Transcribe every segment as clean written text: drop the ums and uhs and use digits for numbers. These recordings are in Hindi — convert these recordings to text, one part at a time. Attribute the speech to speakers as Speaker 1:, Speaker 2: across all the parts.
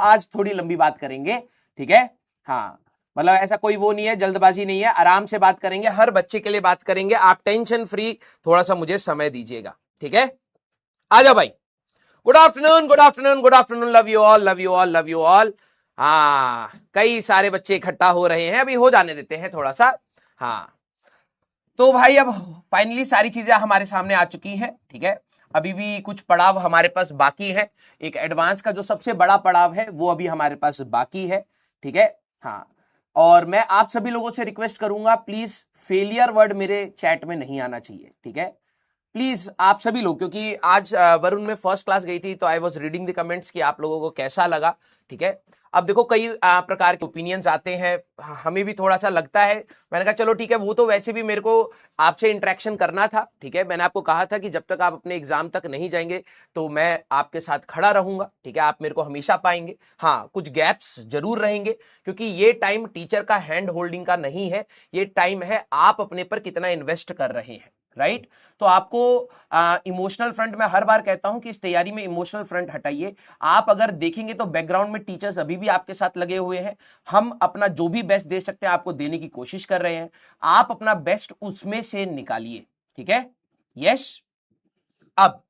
Speaker 1: आज थोड़ी लंबी बात करेंगे, ठीक है। हाँ, मतलब ऐसा कोई वो नहीं है, जल्दबाजी नहीं है, आराम से बात करेंगे, हर बच्चे के लिए बात करेंगे, आप टेंशन फ्री थोड़ा सा मुझे समय दीजिएगा, ठीक है। आ जाओ भाई। Good afternoon, good afternoon, good afternoon, love you all, love you all, love you all. हाँ, कई सारे बच्चे इकट्ठा हो रहे हैं, अभी हो जाने देते हैं थोड़ा सा। हाँ, तो भाई अब फाइनली सारी चीजें हमारे सामने आ चुकी हैं, ठीक है। अभी भी कुछ पड़ाव हमारे पास बाकी है, एक एडवांस का जो सबसे बड़ा पड़ाव है वो अभी हमारे पास बाकी है, ठीक है। हाँ, और मैं आप सभी लोगों से रिक्वेस्ट करूंगा, प्लीज फेलियर वर्ड मेरे चैट में नहीं आना चाहिए, ठीक है। प्लीज आप सभी लोग, क्योंकि आज वरुण में फर्स्ट क्लास गई थी तो I was reading the comments कि आप लोगों को कैसा लगा, ठीक है। अब देखो कई प्रकार के ओपिनियंस आते हैं, हमें भी थोड़ा सा लगता है। मैंने कहा चलो ठीक है, वो तो वैसे भी मेरे को आपसे इंटरेक्शन करना था, ठीक है। मैंने आपको कहा था कि जब तक आप अपने एग्जाम तक नहीं जाएंगे तो मैं आपके साथ खड़ा रहूंगा, ठीक है, आप मेरे को हमेशा पाएंगे। हाँ, कुछ गैप्स जरूर रहेंगे, क्योंकि ये टाइम टीचर का हैंड होल्डिंग का नहीं है, ये टाइम है आप अपने पर कितना इन्वेस्ट कर रहे हैं, राइट। तो आपको इमोशनल फ्रंट, मैं हर बार कहता हूं कि इस तैयारी में इमोशनल फ्रंट हटाइए। आप अगर देखेंगे तो बैकग्राउंड में टीचर्स अभी भी आपके साथ लगे हुए हैं, हम अपना जो भी बेस्ट दे सकते हैं आपको देने की कोशिश कर रहे हैं, आप अपना बेस्ट उसमें से निकालिए, ठीक है। यस, अब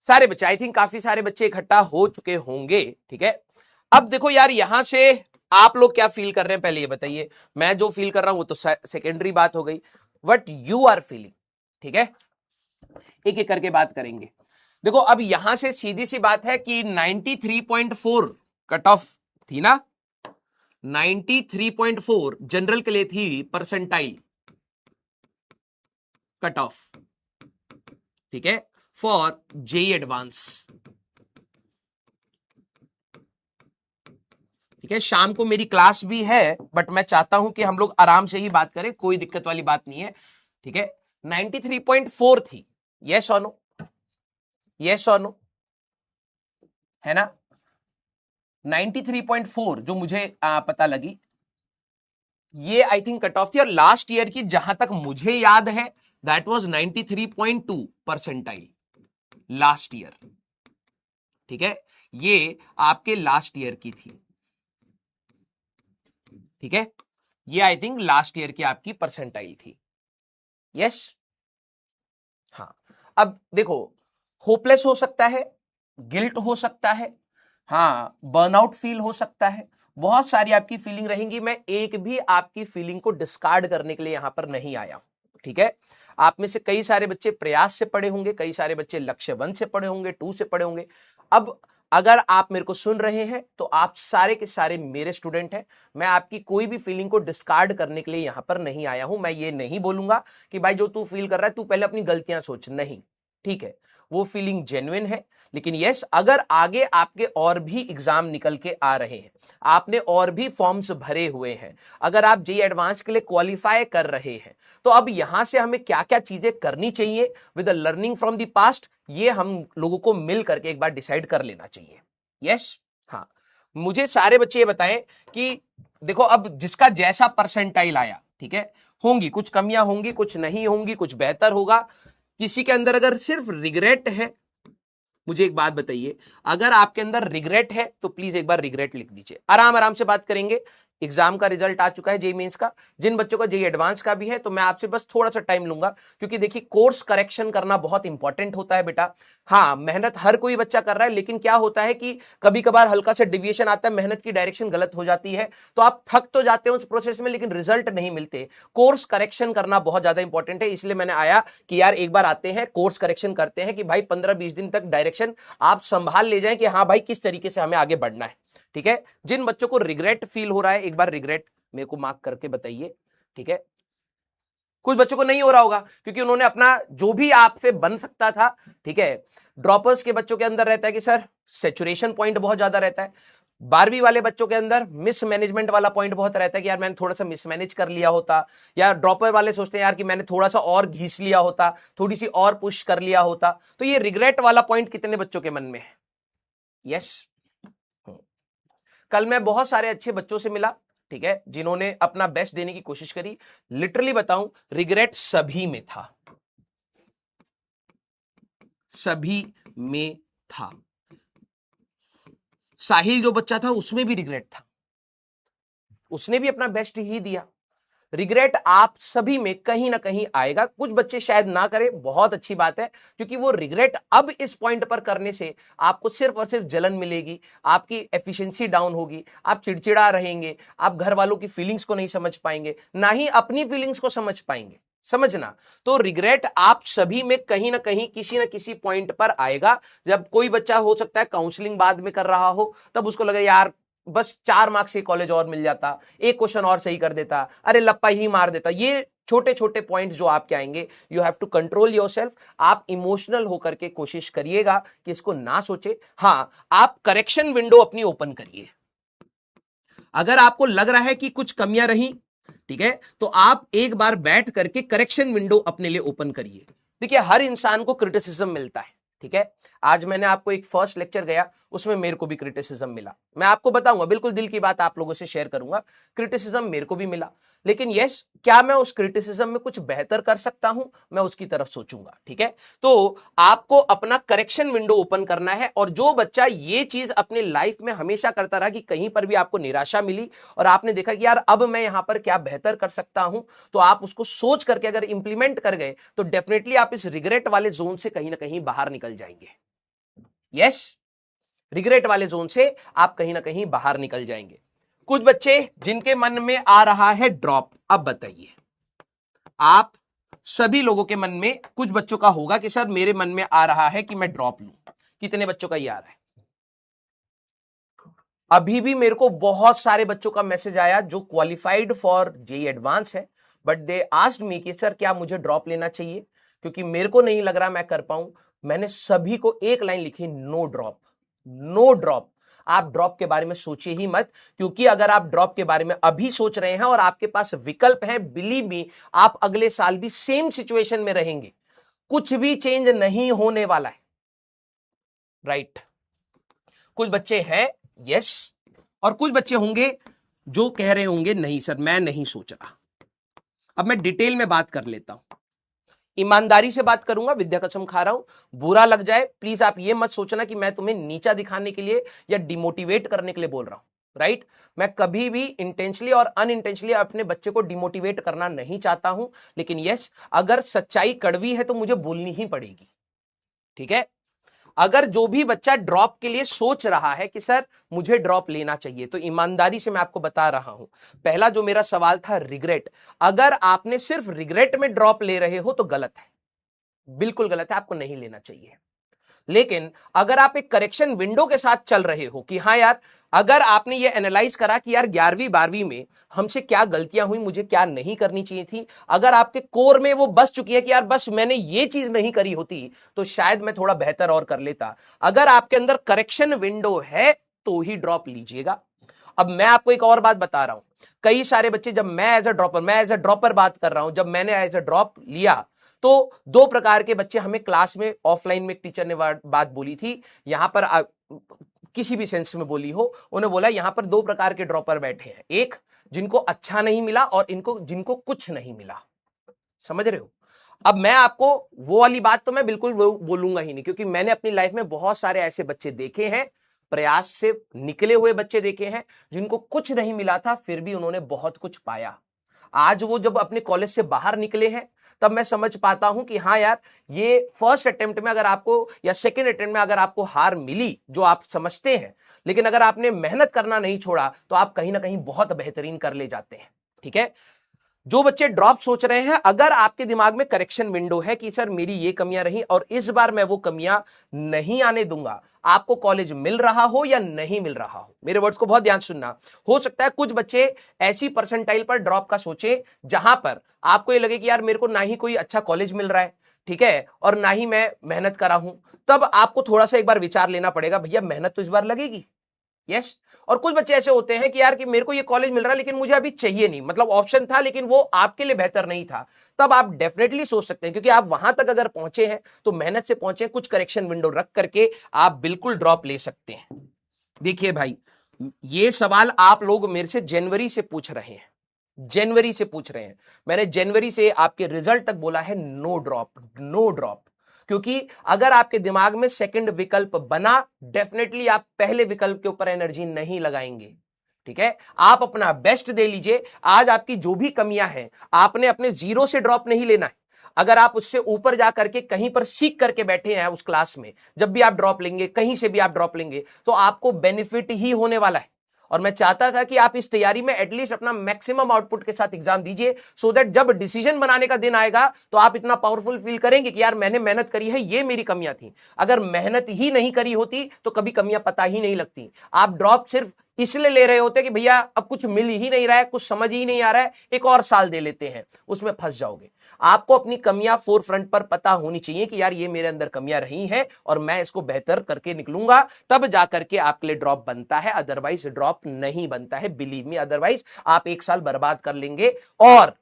Speaker 1: सारे बच्चे, आई थिंक काफी सारे बच्चे इकट्ठा हो चुके होंगे, ठीक है। अब देखो यार, यहां से आप लोग क्या फील कर रहे हैं पहले ये बताइए। मैं जो फील कर रहा हूं वो तो सेकेंडरी बात हो गई, व्हाट यू आर फीलिंग, ठीक है। एक एक करके बात करेंगे। देखो अब यहां से सीधी सी बात है कि 93.4 कट ऑफ थी ना, 93.4 जनरल के लिए थी परसेंटाइल कट ऑफ, ठीक है, फॉर जेई एडवांस, ठीक है। शाम को मेरी क्लास भी है, बट मैं चाहता हूं कि हम लोग आराम से ही बात करें, कोई दिक्कत वाली बात नहीं है, ठीक है। 93.4 थी, यस और नो, यस और नो, है ना। 93.4 जो मुझे पता लगी, ये आई थिंक कट ऑफ थी, और लास्ट ईयर की जहां तक मुझे याद है that was 93.2 percentile last year, ठीक है। ये आपके लास्ट ईयर की थी, ठीक है। ये आई थिंक लास्ट ईयर की आपकी परसेंटाइल थी, यस। हाँ, अब देखो, होपलेस हो सकता है, गिल्ट हो सकता है, हाँ, बर्नआउट फील हो सकता है, बहुत सारी आपकी फीलिंग रहेंगी। मैं एक भी आपकी फीलिंग को डिस्कार्ड करने के लिए यहां पर नहीं आया, ठीक है। आप में से कई सारे बच्चे प्रयास से पढ़े होंगे, कई सारे बच्चे लक्ष्य 1 से पढ़े होंगे, 2 से पढ़े होंगे। अब अगर आप मेरे को सुन रहे हैं तो आप सारे के सारे मेरे स्टूडेंट हैं, मैं आपकी कोई भी फीलिंग को डिस्कार्ड करने के लिए यहां पर नहीं आया हूं। मैं ये नहीं बोलूंगा कि भाई जो तू फील कर रहा है तू पहले अपनी गलतियां सोच, नहीं, ठीक है, वो फीलिंग जेन्युइन है। लेकिन यस, अगर आगे आपके और भी एग्जाम निकल के आ रहे हैं, आपने और भी फॉर्म्स भरे हुए हैं, अगर आप जेईई एडवांस के लिए क्वालिफाई कर रहे हैं, तो अब यहां से हमें क्या क्या चीजें करनी चाहिए with learning from the past, ये हम लोगों को मिल करके एक बार डिसाइड कर लेना चाहिए, यस। हाँ, मुझे सारे बच्चे ये बताएं कि देखो अब जिसका जैसा परसेंटाइल आया, ठीक है, होंगी कुछ कमियां, होंगी कुछ नहीं होंगी, कुछ बेहतर होगा। किसी के अंदर अगर सिर्फ रिग्रेट है, मुझे एक बात बताइए, अगर आपके अंदर रिग्रेट है तो प्लीज एक बार रिग्रेट लिख दीजिए, आराम आराम से बात करेंगे। एग्जाम का रिजल्ट आ चुका है, जेईई मेंस का, जिन बच्चों का जेईई एडवांस का भी है, तो मैं आपसे बस थोड़ा सा टाइम लूंगा, क्योंकि देखिए कोर्स करेक्शन करना बहुत इंपॉर्टेंट होता है बेटा। हाँ, मेहनत हर कोई बच्चा कर रहा है, लेकिन क्या होता है कि कभी कभार हल्का सा डिविएशन आता है, मेहनत की डायरेक्शन गलत हो जाती है, तो आप थक तो जाते हो उस प्रोसेस में, लेकिन रिजल्ट नहीं मिलते। कोर्स करेक्शन करना बहुत ज्यादा इंपॉर्टेंट है, इसलिए मैंने आया कि यार एक बार आते हैं, कोर्स करेक्शन करते हैं, कि भाई 15-20 दिन तक डायरेक्शन आप संभाल ले जाएं कि हाँ भाई किस तरीके से हमें आगे बढ़ना है, ठीक है। जिन बच्चों को रिग्रेट फील हो रहा है, एक बार रिग्रेट मेरे को मार्क करके बताइए, ठीक है। कुछ बच्चों को नहीं हो रहा होगा क्योंकि उन्होंने अपना जो भी आपसे बन सकता था, ठीक है। ड्रॉपर्स के बच्चों के अंदर रहता है कि सर सेचुरेशन पॉइंट बहुत ज्यादा रहता है, 12वीं वाले बच्चों के अंदर मिसमैनेजमेंट वाला पॉइंट बहुत रहता है कि यार मैंने थोड़ा सा मिसमैनेज कर लिया होता, या ड्रॉपर वाले सोचते हैं यार कि मैंने थोड़ा सा और घीस लिया होता, थोड़ी सी और पुश कर लिया होता। तो ये रिग्रेट वाला पॉइंट कितने बच्चों के मन में है? यस। कल मैं बहुत सारे अच्छे बच्चों से मिला, ठीक है, जिन्होंने अपना बेस्ट देने की कोशिश करी। लिटरली बताऊं, रिग्रेट सभी में था, सभी में था। साहिल जो बच्चा था उसमें भी रिग्रेट था, उसने भी अपना बेस्ट ही दिया। रिग्रेट आप सभी में कहीं ना कहीं आएगा, कुछ बच्चे शायद ना करें, बहुत अच्छी बात है, क्योंकि वो रिग्रेट अब इस पॉइंट पर करने से आपको सिर्फ और सिर्फ जलन मिलेगी, आपकी एफिशिएंसी डाउन होगी, आप चिड़चिड़ा रहेंगे, आप घर वालों की फीलिंग्स को नहीं समझ पाएंगे, ना ही अपनी फीलिंग्स को समझ पाएंगे। समझना, तो रिग्रेट आप सभी में कहीं ना कहीं किसी ना किसी पॉइंट पर आएगा। जब कोई बच्चा हो सकता है काउंसलिंग बाद में कर रहा हो, तब उसको लगे यार बस 4 मार्क्स से कॉलेज और मिल जाता, एक क्वेश्चन और सही कर देता, अरे लप्पा ही मार देता। ये छोटे छोटे पॉइंट्स जो आपके आएंगे, you have to control yourself. आप इमोशनल होकर के कोशिश करिएगा कि इसको ना सोचे। हां, आप करेक्शन विंडो अपनी ओपन करिए। अगर आपको लग रहा है कि कुछ कमियां रही, ठीक है, तो आप एक बार बैठ करके करेक्शन विंडो अपने लिए ओपन करिए। देखिए, हर इंसान को क्रिटिसिज्म मिलता है, ठीक है। आज मैंने आपको एक फर्स्ट लेक्चर गया, उसमें मेरे को भी क्रिटिसिज्म मिला, मैं आपको बताऊंगा, बिल्कुल दिल की बात आप लोगों से शेयर करूंगा। क्रिटिसिज्म मेरे को भी मिला, लेकिन यस, क्या मैं उस क्रिटिसिज्म में कुछ बेहतर कर सकता हूं, मैं उसकी तरफ सोचूंगा, ठीक है। तो आपको अपना करेक्शन विंडो ओपन करना है, और जो बच्चा ये चीज अपने लाइफ में हमेशा करता रहा कि कहीं पर भी आपको निराशा मिली और आपने देखा कि यार अब मैं यहां पर क्या बेहतर कर सकता हूं, तो आप उसको सोच करके अगर इंप्लीमेंट कर गए तो डेफिनेटली आप इस रिग्रेट वाले जोन से कहीं ना कहीं बाहर निकल जाएंगे। यस, रिग्रेट वाले जोन से आप कहीं ना कहीं बाहर निकल जाएंगे। कुछ बच्चे जिनके मन में आ रहा है ड्रॉप, अब बताइए, आप सभी लोगों के मन में, कुछ बच्चों का होगा कि सर मेरे मन में आ रहा है कि मैं ड्रॉप लूं। कितने बच्चों का ये आ रहा है? अभी भी मेरे को बहुत सारे बच्चों का मैसेज आया जो क्वालिफाइड फॉर जेईई एडवांस है, बट दे आस्क्ड मी कि सर क्या मुझे ड्रॉप लेना चाहिए, क्योंकि मेरे को नहीं लग रहा मैं कर पाऊं। मैंने सभी को एक लाइन लिखी, नो ड्रॉप, नो ड्रॉप। आप ड्रॉप के बारे में सोचिए ही मत, क्योंकि अगर आप ड्रॉप के बारे में अभी सोच रहे हैं और आपके पास विकल्प है, बिलीव मी, आप अगले साल भी सेम सिचुएशन में रहेंगे, कुछ भी चेंज नहीं होने वाला है। राइट, कुछ बच्चे हैं यस, और कुछ बच्चे होंगे जो कह रहे होंगे नहीं सर मैं नहीं सोच रहा। अब मैं डिटेल में बात कर लेता हूं, ईमानदारी से बात करूंगा, विद्या कसम खा रहा हूं, बुरा लग जाए प्लीज आप ये मत सोचना कि मैं तुम्हें नीचा दिखाने के लिए या डिमोटिवेट करने के लिए बोल रहा हूं। राइट, मैं कभी भी इंटेंशनली और अनइंटेंशनली अपने बच्चे को डिमोटिवेट करना नहीं चाहता हूं, लेकिन यस, अगर सच्चाई कड़वी है तो मुझे बोलनी ही पड़ेगी, ठीक है। अगर जो भी बच्चा ड्रॉप के लिए सोच रहा है कि सर मुझे ड्रॉप लेना चाहिए, तो ईमानदारी से मैं आपको बता रहा हूं, पहला जो मेरा सवाल था रिग्रेट, अगर आपने सिर्फ रिग्रेट में ड्रॉप ले रहे हो तो गलत है, बिल्कुल गलत है, आपको नहीं लेना चाहिए। लेकिन अगर आप एक करेक्शन विंडो के साथ चल रहे हो कि हाँ यार, अगर आपने ये एनालाइज करा कि यार 11वीं 12वीं में हमसे क्या गलतियां हुई, मुझे क्या नहीं करनी चाहिए थी, अगर आपके कोर में वो बस चुकी है कि यार बस मैंने ये चीज नहीं करी होती तो शायद मैं थोड़ा बेहतर और कर लेता, अगर आपके अंदर करेक्शन विंडो है तो ही ड्रॉप लीजिएगा। अब मैं आपको एक और बात बता रहा हूं, कई सारे बच्चे, जब मैं एज अ ड्रॉपर बात कर रहा हूं, जब मैंने एज अ ड्रॉप लिया तो दो प्रकार के बच्चे हमें क्लास में, ऑफलाइन में एक टीचर ने बात बोली थी, यहां पर किसी भी सेंस में बोली हो, उन्हें बोला यहां पर दो प्रकार के ड्रॉपर बैठे हैं, एक जिनको अच्छा नहीं मिला और इनको जिनको कुछ नहीं मिला। समझ रहे हो? अब मैं आपको वो वाली बात तो मैं बिल्कुल वो बोलूंगा ही नहीं, क्योंकि मैंने अपनी लाइफ में बहुत सारे ऐसे बच्चे देखे हैं, प्रयास से निकले हुए बच्चे देखे हैं, जिनको कुछ नहीं मिला था फिर भी उन्होंने बहुत कुछ पाया। आज वो जब अपने कॉलेज से बाहर निकले हैं तब मैं समझ पाता हूं कि हाँ यार, ये फर्स्ट अटेम्प्ट में अगर आपको या सेकंड अटेम्प्ट में अगर आपको हार मिली जो आप समझते हैं, लेकिन अगर आपने मेहनत करना नहीं छोड़ा तो आप कहीं ना कहीं बहुत बेहतरीन कर ले जाते हैं, ठीक है। जो बच्चे ड्रॉप सोच रहे हैं, अगर आपके दिमाग में करेक्शन विंडो है कि सर मेरी ये कमियां रही और इस बार मैं वो कमियां नहीं आने दूंगा, आपको कॉलेज मिल रहा हो या नहीं मिल रहा हो, मेरे वर्ड्स को बहुत ध्यान सुनना। हो सकता है कुछ बच्चे ऐसी परसेंटाइल पर ड्रॉप का सोचे जहां पर आपको ये लगे कि यार मेरे को ना ही कोई अच्छा कॉलेज मिल रहा है, ठीक है, और ना ही मैं मेहनत करा हूं, तब आपको थोड़ा सा एक बार विचार लेना पड़ेगा, भैया मेहनत तो इस बार लगेगी। यस, और कुछ बच्चे ऐसे होते हैं कि यार कि मेरे को ये कॉलेज मिल रहा है लेकिन मुझे अभी चाहिए नहीं, मतलब ऑप्शन था लेकिन वो आपके लिए बेहतर नहीं था, तब आप डेफिनेटली सोच सकते हैं, क्योंकि आप वहां तक अगर पहुंचे हैं तो मेहनत से पहुंचे, कुछ करेक्शन विंडो रख करके आप बिल्कुल ड्रॉप ले सकते हैं। देखिए भाई, ये सवाल आप लोग मेरे से जनवरी से पूछ रहे हैं, जनवरी से पूछ रहे हैं, मैंने जनवरी से आपके रिजल्ट तक बोला है नो ड्रॉप, नो ड्रॉप, क्योंकि अगर आपके दिमाग में सेकंड विकल्प बना, डेफिनेटली आप पहले विकल्प के ऊपर एनर्जी नहीं लगाएंगे। ठीक है, आप अपना बेस्ट दे लीजिए। आज आपकी जो भी कमियां हैं, आपने अपने जीरो से ड्रॉप नहीं लेना है। अगर आप उससे ऊपर जाकर के कहीं पर सीख करके बैठे हैं उस क्लास में, जब भी आप ड्रॉप लेंगे, कहीं से भी आप ड्रॉप लेंगे, तो आपको बेनिफिट ही होने वाला है। और मैं चाहता था कि आप इस तैयारी में एटलीस्ट अपना मैक्सिमम आउटपुट के साथ एग्जाम दीजिए, सो दैट जब डिसीजन बनाने का दिन आएगा तो आप इतना पावरफुल फील करेंगे कि यार मैंने मेहनत करी है, ये मेरी कमियां थी। अगर मेहनत ही नहीं करी होती तो कभी कमियां पता ही नहीं लगती। आप ड्रॉप सिर्फ इसलिए ले रहे होते कि भैया अब कुछ मिल ही नहीं रहा है, कुछ समझ ही नहीं आ रहा है, एक और साल दे लेते हैं, उसमें फंस जाओगे। आपको अपनी कमियां फोर फ्रंट पर पता होनी चाहिए कि यार ये मेरे अंदर कमियां रही हैं और मैं इसको बेहतर करके निकलूंगा, तब जाकर के आपके लिए ड्रॉप बनता है, अदरवाइज ड्रॉप नहीं बनता है। बिलीव मी, अदरवाइज आप एक साल बर्बाद कर लेंगे। और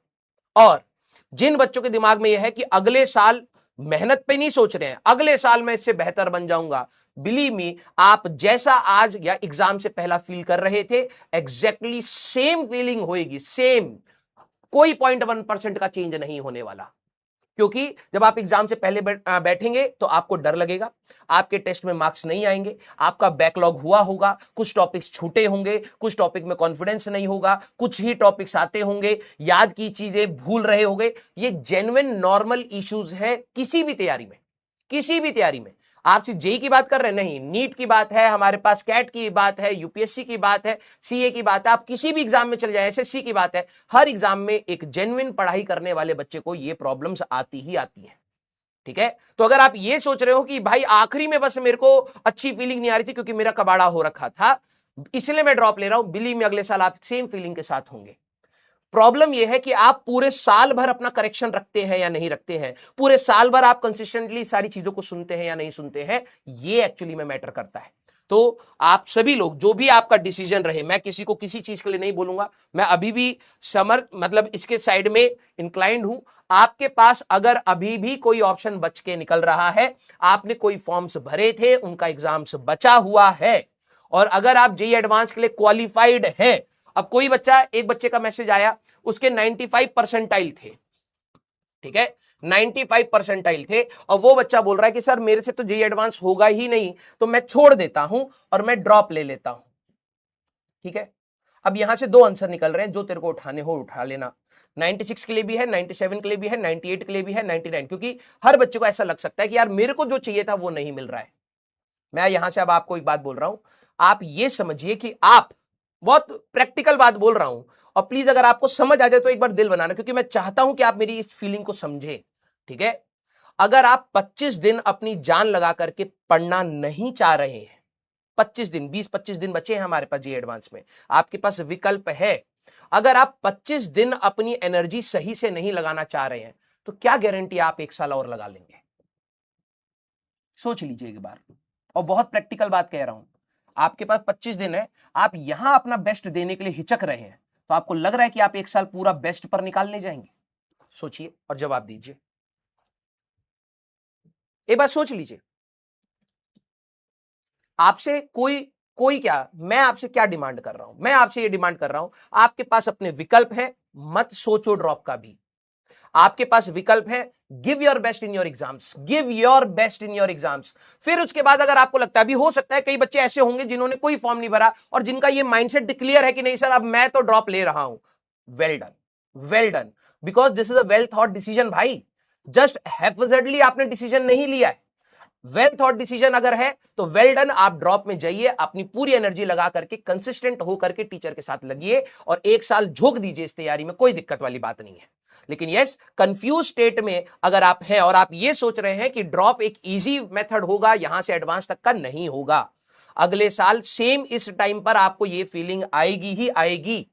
Speaker 1: जिन बच्चों के दिमाग में यह है कि अगले साल मेहनत पे नहीं सोच रहे हैं, अगले साल मैं इससे बेहतर बन जाऊंगा, बिलीव मी, आप जैसा आज या एग्जाम से पहला फील कर रहे थे, एग्जैक्टली सेम फीलिंग होएगी, सेम। कोई 0.1% का चेंज नहीं होने वाला। क्योंकि जब आप एग्जाम से पहले बैठेंगे तो आपको डर लगेगा, आपके टेस्ट में मार्क्स नहीं आएंगे, आपका बैकलॉग हुआ होगा, कुछ टॉपिक्स छूटे होंगे, कुछ टॉपिक में कॉन्फिडेंस नहीं होगा, कुछ ही टॉपिक्स आते होंगे, याद की चीजें भूल रहे होंगे। ये जेन्युइन नॉर्मल इश्यूज है किसी भी तैयारी में, किसी भी तैयारी में। आप सिर्फ जेई की बात कर रहे हैं, नहीं, नीट की बात है, हमारे पास कैट की बात है, यूपीएससी की बात है, सीए की बात है, आप किसी भी एग्जाम में चले जाए, एसएससी की बात है, हर एग्जाम में एक जेन्युइन पढ़ाई करने वाले बच्चे को ये प्रॉब्लम्स आती ही आती हैं। ठीक है, तो अगर आप ये सोच रहे हो कि भाई आखिरी में बस मेरे को अच्छी फीलिंग नहीं आ रही थी क्योंकि मेरा कबाड़ा हो रखा था, इसलिए मैं ड्रॉप ले रहा हूं, बिलीव मी, अगले साल आप सेम फीलिंग के साथ होंगे। प्रॉब्लम यह है कि आप पूरे साल भर अपना करेक्शन रखते हैं या नहीं रखते हैं, पूरे साल भर आप कंसिस्टेंटली सारी चीजों को सुनते हैं या नहीं सुनते हैं, ये एक्चुअली में मैटर करता है। तो आप सभी लोग, जो भी आपका डिसीजन रहे, मैं किसी को किसी चीज के लिए नहीं बोलूंगा, मैं अभी भी मतलब इसके साइड में इंक्लाइंड हूं। आपके पास अगर अभी भी कोई ऑप्शन बच के निकल रहा है, आपने कोई फॉर्म्स भरे थे, उनका एग्जाम्स बचा हुआ है, और अगर आप जेईई एडवांस के लिए क्वालिफाइड हैं, अब कोई बच्चा, एक बच्चे का मैसेज आया, उसके 95 परसेंटाइल थे, ठीक है, 95 परसेंटाइल थे, और वो बच्चा बोल रहा है कि सर मेरे से तो जेईई एडवांस होगा ही नहीं, तो मैं छोड़ देता हूं और मैं ड्रॉप ले लेता हूं। ठीक है, अब यहां से दो आंसर निकल रहे हैं, जो तेरे को उठाने हो उठा लेना। 96 के लिए भी है, 97 के लिए भी है, 98 के लिए भी है, 99, क्योंकि हर बच्चे को ऐसा लग सकता है कि यार मेरे को जो चाहिए था वो नहीं मिल रहा है। मैं यहां से अब आपको एक बात बोल रहा हूं, आप ये समझिए कि आप, बहुत प्रैक्टिकल बात बोल रहा हूं, और प्लीज अगर आपको समझ आ जाए तो एक बार दिल बनाना, क्योंकि मैं चाहता हूं कि आप मेरी इस फीलिंग को समझे। ठीक है, अगर आप 25 दिन अपनी जान लगा करके पढ़ना नहीं चाह रहे हैं, 25 दिन, 20-25 दिन बचे हैं हमारे पास जेईई एडवांस में, आपके पास विकल्प है, अगर आप 25 दिन अपनी एनर्जी सही से नहीं लगाना चाह रहे हैं, तो क्या गारंटी आप एक साल और लगा लेंगे? सोच लीजिए एक बार, और बहुत प्रैक्टिकल बात कह रहा हूं। आपके पास 25 दिन है, आप यहां अपना बेस्ट देने के लिए हिचक रहे हैं, तो आपको लग रहा है कि आप एक साल पूरा बेस्ट पर निकालने जाएंगे? सोचिए और जवाब दीजिए, एक बार सोच लीजिए। आपसे कोई क्या, मैं आपसे क्या डिमांड कर रहा हूं? मैं आपसे ये डिमांड कर रहा हूं, आपके पास अपने विकल्प है, मत सोचो ड्रॉप का भी। आपके पास विकल्प है, give your best in your exams, give your best in your exams. फिर उसके बाद अगर आपको लगता है, भी हो सकता है कई बच्चे ऐसे होंगे जिन्होंने कोई फॉर्म नहीं भरा और जिनका ये माइंडसेट क्लियर है कि नहीं सर अब मैं तो ड्रॉप ले रहा हूं, well done, well done, because this is a well thought decision भाई। जस्ट हैफजर्डली आपने डिसीजन नहीं लिया है, वेल थॉट डिसीजन अगर है तो वेल डन। आप ड्रॉप में जाइए, अपनी पूरी एनर्जी लगा करके कंसिस्टेंट होकर के टीचर के साथ लगिए और एक साल झोंक दीजिए इस तैयारी में, कोई दिक्कत वाली बात नहीं है। लेकिन यस, कंफ्यूज स्टेट में अगर आप हैं और आप ये सोच रहे हैं कि ड्रॉप एक इजी मेथड होगा यहां से एडवांस तक का, नहीं होगा। अगले साल सेम इस टाइम पर आपको ये फीलिंग आएगी ही आएगी।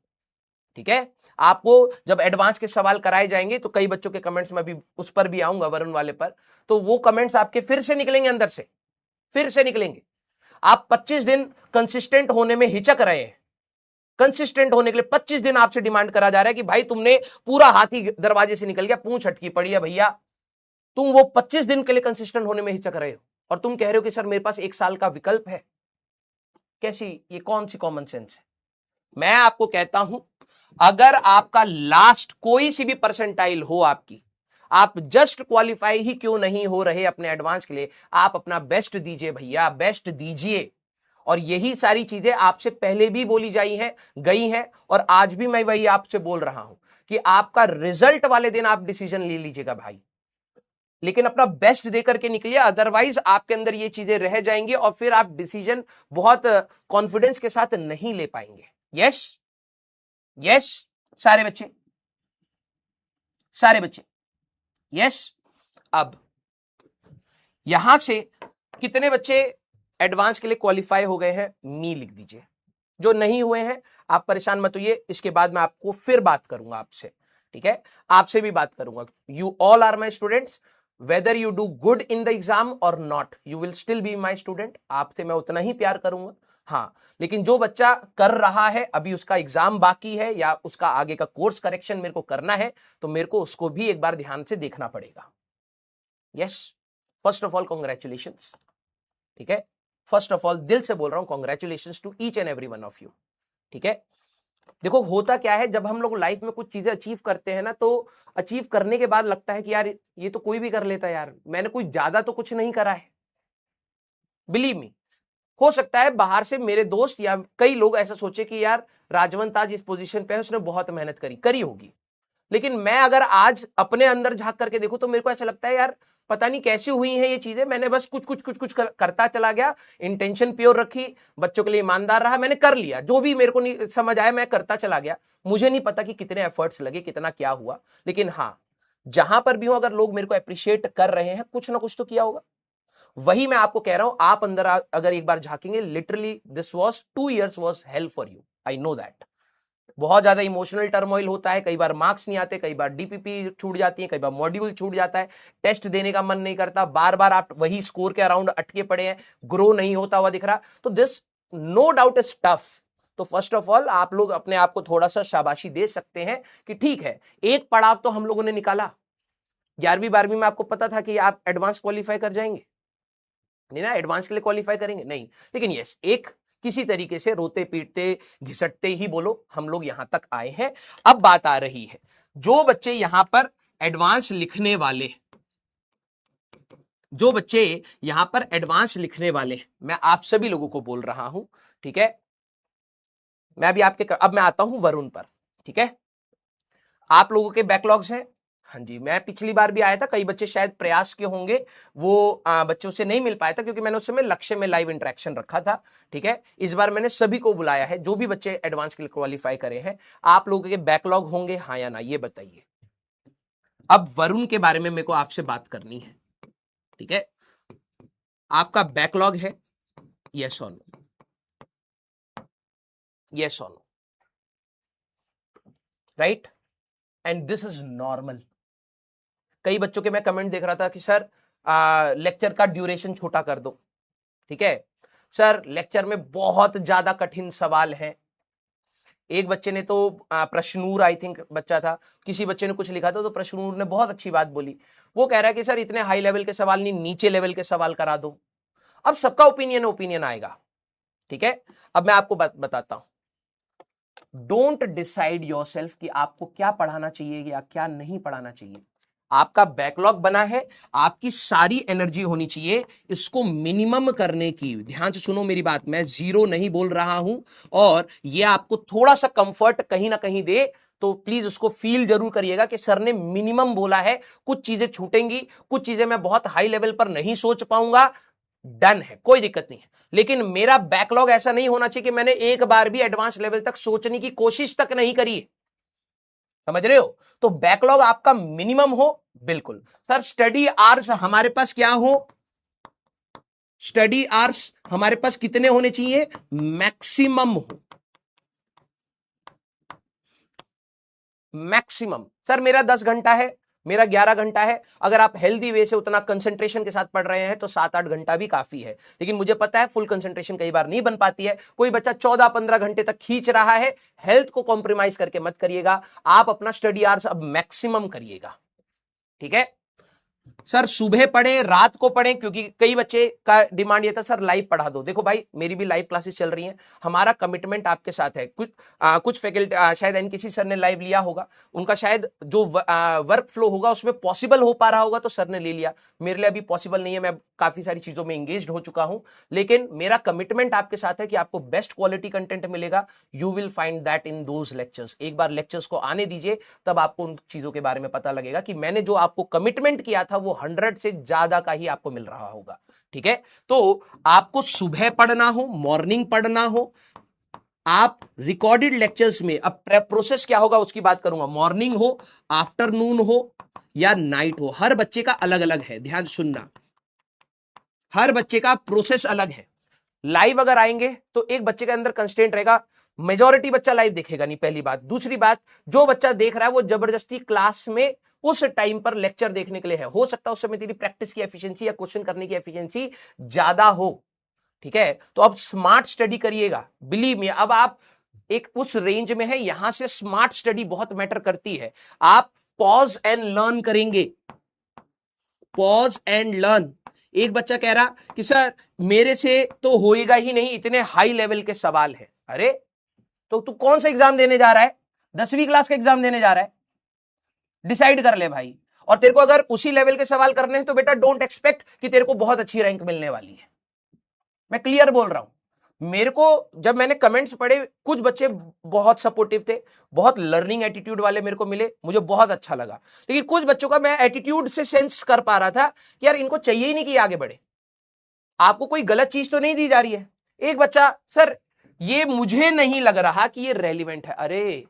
Speaker 1: ठीक है, आपको जब एडवांस के सवाल कराए जाएंगे तो कई बच्चों के कमेंट्स में भी उस पर भी आऊंगा, वरुण वाले पर, तो वो कमेंट्स आपके फिर से निकलेंगे, अंदर से फिर से निकलेंगे। आप 25 दिन कंसिस्टेंट होने में हिचक रहे हैं, कंसिस्टेंट होने के लिए 25 दिन आपसे डिमांड करा जा रहा है कि भाई तुमने पूरा हाथी दरवाजे से निकल गया, पूंछ हटकी पड़ी है भैया, तुम वो 25 दिन के लिए कंसिस्टेंट होने में हिचक रहे हो और तुम कह रहे हो कि सर मेरे पास एक साल का विकल्प है। कैसी, ये कौन सी कॉमन सेंस है? मैं आपको कहता हूं, अगर आपका लास्ट कोई सी भी परसेंटाइल हो आपकी, आप जस्ट क्वालिफाई ही क्यों नहीं हो रहे अपने एडवांस के लिए, आप अपना बेस्ट दीजिए भैया, बेस्ट दीजिए। और यही सारी चीजें आपसे पहले भी बोली गई हैं और आज भी मैं वही आपसे बोल रहा हूं कि आपका रिजल्ट वाले दिन आप डिसीजन ले लीजिएगा भाई, लेकिन अपना बेस्ट देकर के निकलिए, अदरवाइज आपके अंदर ये चीजें रह जाएंगी और फिर आप डिसीजन बहुत कॉन्फिडेंस के साथ नहीं ले पाएंगे। यस यस सारे बच्चे, सारे बच्चे यस। अब यहां से कितने बच्चे एडवांस के लिए क्वालिफाई हो गए हैं, मी लिख दीजिए। जो नहीं हुए हैं आप परेशान मत होइए, इसके बाद मैं आपको फिर बात करूंगा आपसे, ठीक है, आपसे भी बात करूंगा। You all are my students, whether you do good in the exam और not, you will still be my student. आपसे मैं उतना ही प्यार करूंगा, हाँ, लेकिन जो बच्चा कर रहा है अभी उसका एग्जाम बाकी है या उसका आगे का कोर्स करेक्शन मेरे को करना है, तो मेरे को उसको भी एक बार ध्यान से देखना पड़ेगा। Yes, first of all congratulations, ठीक है, फर्स्ट ऑफ ऑल दिल से बोल रहा हूं congratulations to each and every one of you, ठीक है। देखो होता क्या है, जब हम लोग लाइफ में कुछ चीजें अचीव करते हैं ना, तो अचीव करने के बाद लगता है कि यार ये तो कोई भी कर लेता है यार, मैंने कोई ज्यादा तो कुछ नहीं करा है। बिलीव मी, हो सकता है बाहर से मेरे दोस्त या कई लोग ऐसा सोचे कि यार राजवंत आज इस पोजीशन पे है, उसने बहुत मेहनत करी होगी, लेकिन मैं अगर आज अपने अंदर झांक करके देखूं तो मेरे को ऐसा लगता है यार पता नहीं कैसे हुई हैं ये चीजें, मैंने बस कुछ करता चला गया, इंटेंशन प्योर रखी, बच्चों के लिए ईमानदार रहा, मैंने कर लिया, जो भी मेरे को नहीं समझ आया मैं करता चला गया। मुझे नहीं पता कि कितने एफर्ट्स लगे, कितना क्या हुआ, लेकिन हाँ, जहां पर भी हो अगर लोग मेरे को अप्रिशिएट कर रहे हैं, कुछ ना कुछ तो किया होगा। वही मैं आपको कह रहा हूं, आप अंदर अगर एक बार झांकेंगे, literally this was 2 years was hell for you, I know that. बहुत ज्यादा इमोशनल टर्मोइल होता है, कई बार मार्क्स नहीं आते, कई बार डीपीपी छूट जाती है, कई बार मॉड्यूल छूट जाता है, टेस्ट देने का मन नहीं करता, बार बार आप वही स्कोर के अराउंड अटके पड़े हैं, ग्रो नहीं होता हुआ दिख रहा, तो this no doubt is tough. तो फर्स्ट ऑफ ऑल आप लोग अपने आप को थोड़ा सा शाबाशी दे सकते हैं कि ठीक है, एक पड़ाव तो हम लोगों ने निकाला। 11वीं 12वीं में आपको पता था कि आप एडवांस क्वालिफाई कर जाएंगे, नहीं ना, एडवांस के लिए क्वालिफाई करेंगे नहीं, लेकिन यस, एक किसी तरीके से रोते पीटते घिसटते ही बोलो हम लोग यहां तक आए हैं। अब बात आ रही है, जो बच्चे यहां पर एडवांस लिखने वाले, जो बच्चे यहां पर एडवांस लिखने वाले, मैं आप सभी लोगों को बोल रहा हूं, ठीक है, मैं अभी अब मैं आता हूं वरुण पर, ठीक है। आप लोगों के बैकलॉग्स हैं, हाँ जी, मैं पिछली बार भी आया था, कई बच्चे शायद प्रयास के होंगे, वो बच्चों से नहीं मिल पाया था क्योंकि मैंने उस समय लक्ष्य में लाइव इंटरेक्शन रखा था, ठीक है। इस बार मैंने सभी को बुलाया है, जो भी बच्चे एडवांस के लिए क्वालिफाई करे हैं। आप लोगों के बैकलॉग होंगे, हाँ या ना, ये बताइए। अब वरुण के बारे में मेरे को आपसे बात करनी है, ठीक है। आपका बैकलॉग है, यस और नो, यस और no, right, and this is normal. कई बच्चों के मैं कमेंट देख रहा था कि सर लेक्चर का ड्यूरेशन छोटा कर दो, ठीक है, सर लेक्चर में बहुत ज्यादा कठिन सवाल है। एक बच्चे ने तो प्रश्नूर, आई थिंक बच्चा था, किसी बच्चे ने कुछ लिखा था, तो प्रश्नूर ने बहुत अच्छी बात बोली, वो कह रहा है कि सर इतने हाई लेवल के सवाल नहीं, नीचे लेवल के सवाल करा दो। अब सबका ओपिनियन आएगा, ठीक है। अब मैं आपको बताता हूं, डोंट डिसाइड योरसेल्फ कि आपको क्या पढ़ाना चाहिए या क्या नहीं पढ़ाना चाहिए। आपका बैकलॉग बना है, आपकी सारी एनर्जी होनी चाहिए इसको मिनिमम करने की। ध्यान से सुनो मेरी बात, मैं जीरो नहीं बोल रहा हूं, और ये आपको थोड़ा सा कंफर्ट कहीं ना कहीं दे तो प्लीज उसको फील जरूर करिएगा कि सर ने मिनिमम बोला है, कुछ चीजें छूटेंगी, कुछ चीजें मैं बहुत हाई लेवल पर नहीं सोच पाऊंगा, डन है, कोई दिक्कत नहीं है, लेकिन मेरा बैकलॉग ऐसा नहीं होना चाहिए कि मैंने एक बार भी एडवांस लेवल तक सोचने की कोशिश तक नहीं करी, समझ रहे हो। तो बैकलॉग आपका मिनिमम हो, बिल्कुल। सर स्टडी आवर्स हमारे पास क्या हो, स्टडी आवर्स हमारे पास कितने होने चाहिए, मैक्सिमम हो, मैक्सिमम। सर मेरा 10 घंटा है, मेरा 11 घंटा है, अगर आप हेल्दी वे से उतना कंसंट्रेशन के साथ पढ़ रहे हैं तो 7-8 घंटा भी काफी है, लेकिन मुझे पता है फुल कंसंट्रेशन कई बार नहीं बन पाती है। कोई बच्चा 14-15 घंटे तक खींच रहा है, हेल्थ को कॉम्प्रोमाइज करके मत करिएगा, आप अपना स्टडी आवर्स अब मैक्सिमम करिएगा, ठीक है। सर सुबह पढ़े, रात को पढ़े, क्योंकि कई बच्चे का डिमांड ये था सर लाइव पढ़ा दो। देखो भाई मेरी भी लाइव क्लासेस चल रही हैं, हमारा कमिटमेंट आपके साथ है। कुछ फैकल्टी शायद एनकेसी सर ने लाइव लिया होगा, उनका शायद जो वर्क फ्लो होगा उसमें पॉसिबल हो पा रहा होगा तो सर ने ले लिया। मेरे लिए अभी पॉसिबल नहीं है, मैं काफी सारी चीजों में एंगेज्ड हो चुका हूं, लेकिन मेरा कमिटमेंट आपके साथ है कि आपको बेस्ट क्वालिटी कंटेंट मिलेगा। You will find that in those lectures. एक बार लेक्चर्स को आने दीजिए, तब आपको उन चीजों के बारे में पता लगेगा कि मैंने जो आपको कमिटमेंट किया था वो 100 से ज्यादा का ही आपको मिल रहा होगा। ठीक है, तो आपको सुबह पढ़ना हो, मॉर्निंग पढ़ना हो, आप रिकॉर्डेड लेक्चर्स में, अब प्रोसेस क्या होगा उसकी बात करूंगा, मॉर्निंग हो, आफ्टरनून हो या नाइट हो, हर बच्चे का अलग अलग है, ध्यान सुनना, हर बच्चे का प्रोसेस अलग है। लाइव अगर आएंगे तो एक बच्चे के अंदर कंस्ट्रेंट रहेगा, मेजॉरिटी बच्चा लाइव देखेगा नहीं, पहली बात। दूसरी बात, जो बच्चा देख रहा है वो जबरदस्ती क्लास में उस टाइम पर लेक्चर देखने के लिए है, हो सकता है उस समय तेरी प्रैक्टिस की एफिशिएंसी या क्वेश्चन करने की एफिशिएंसी ज्यादा हो। ठीक है, तो अब स्मार्ट स्टडी करिएगा, बिलीव मी। अब आप एक उस रेंज में है, यहां से स्मार्ट स्टडी बहुत मैटर करती है। आप पॉज एंड लर्न करेंगे, पॉज एंड लर्न। एक बच्चा कह रहा कि सर मेरे से तो होएगा ही नहीं, इतने हाई लेवल के सवाल है। अरे तो तू कौन सा एग्जाम देने जा रहा है? 10वीं क्लास का एग्जाम देने जा रहा है? डिसाइड कर ले भाई। और तेरे को अगर उसी लेवल के सवाल करने हैं तो बेटा डोंट एक्सपेक्ट कि तेरे को बहुत अच्छी रैंक मिलने वाली है। मैं क्लियर बोल रहा हूं। मेरे को जब मैंने कमेंट्स पढ़े, कुछ बच्चे बहुत सपोर्टिव थे, बहुत लर्निंग एटीट्यूड वाले मेरे को मिले, मुझे बहुत अच्छा लगा। लेकिन कुछ बच्चों का मैं एटीट्यूड से सेंस कर पा रहा था कि यार इनको चाहिए ही नहीं कि आगे बढ़े, आपको कोई गलत चीज तो नहीं दी जा रही है। एक बच्चा, सर ये मुझे नहीं लग रहा कि ये रेलिवेंट है। अरे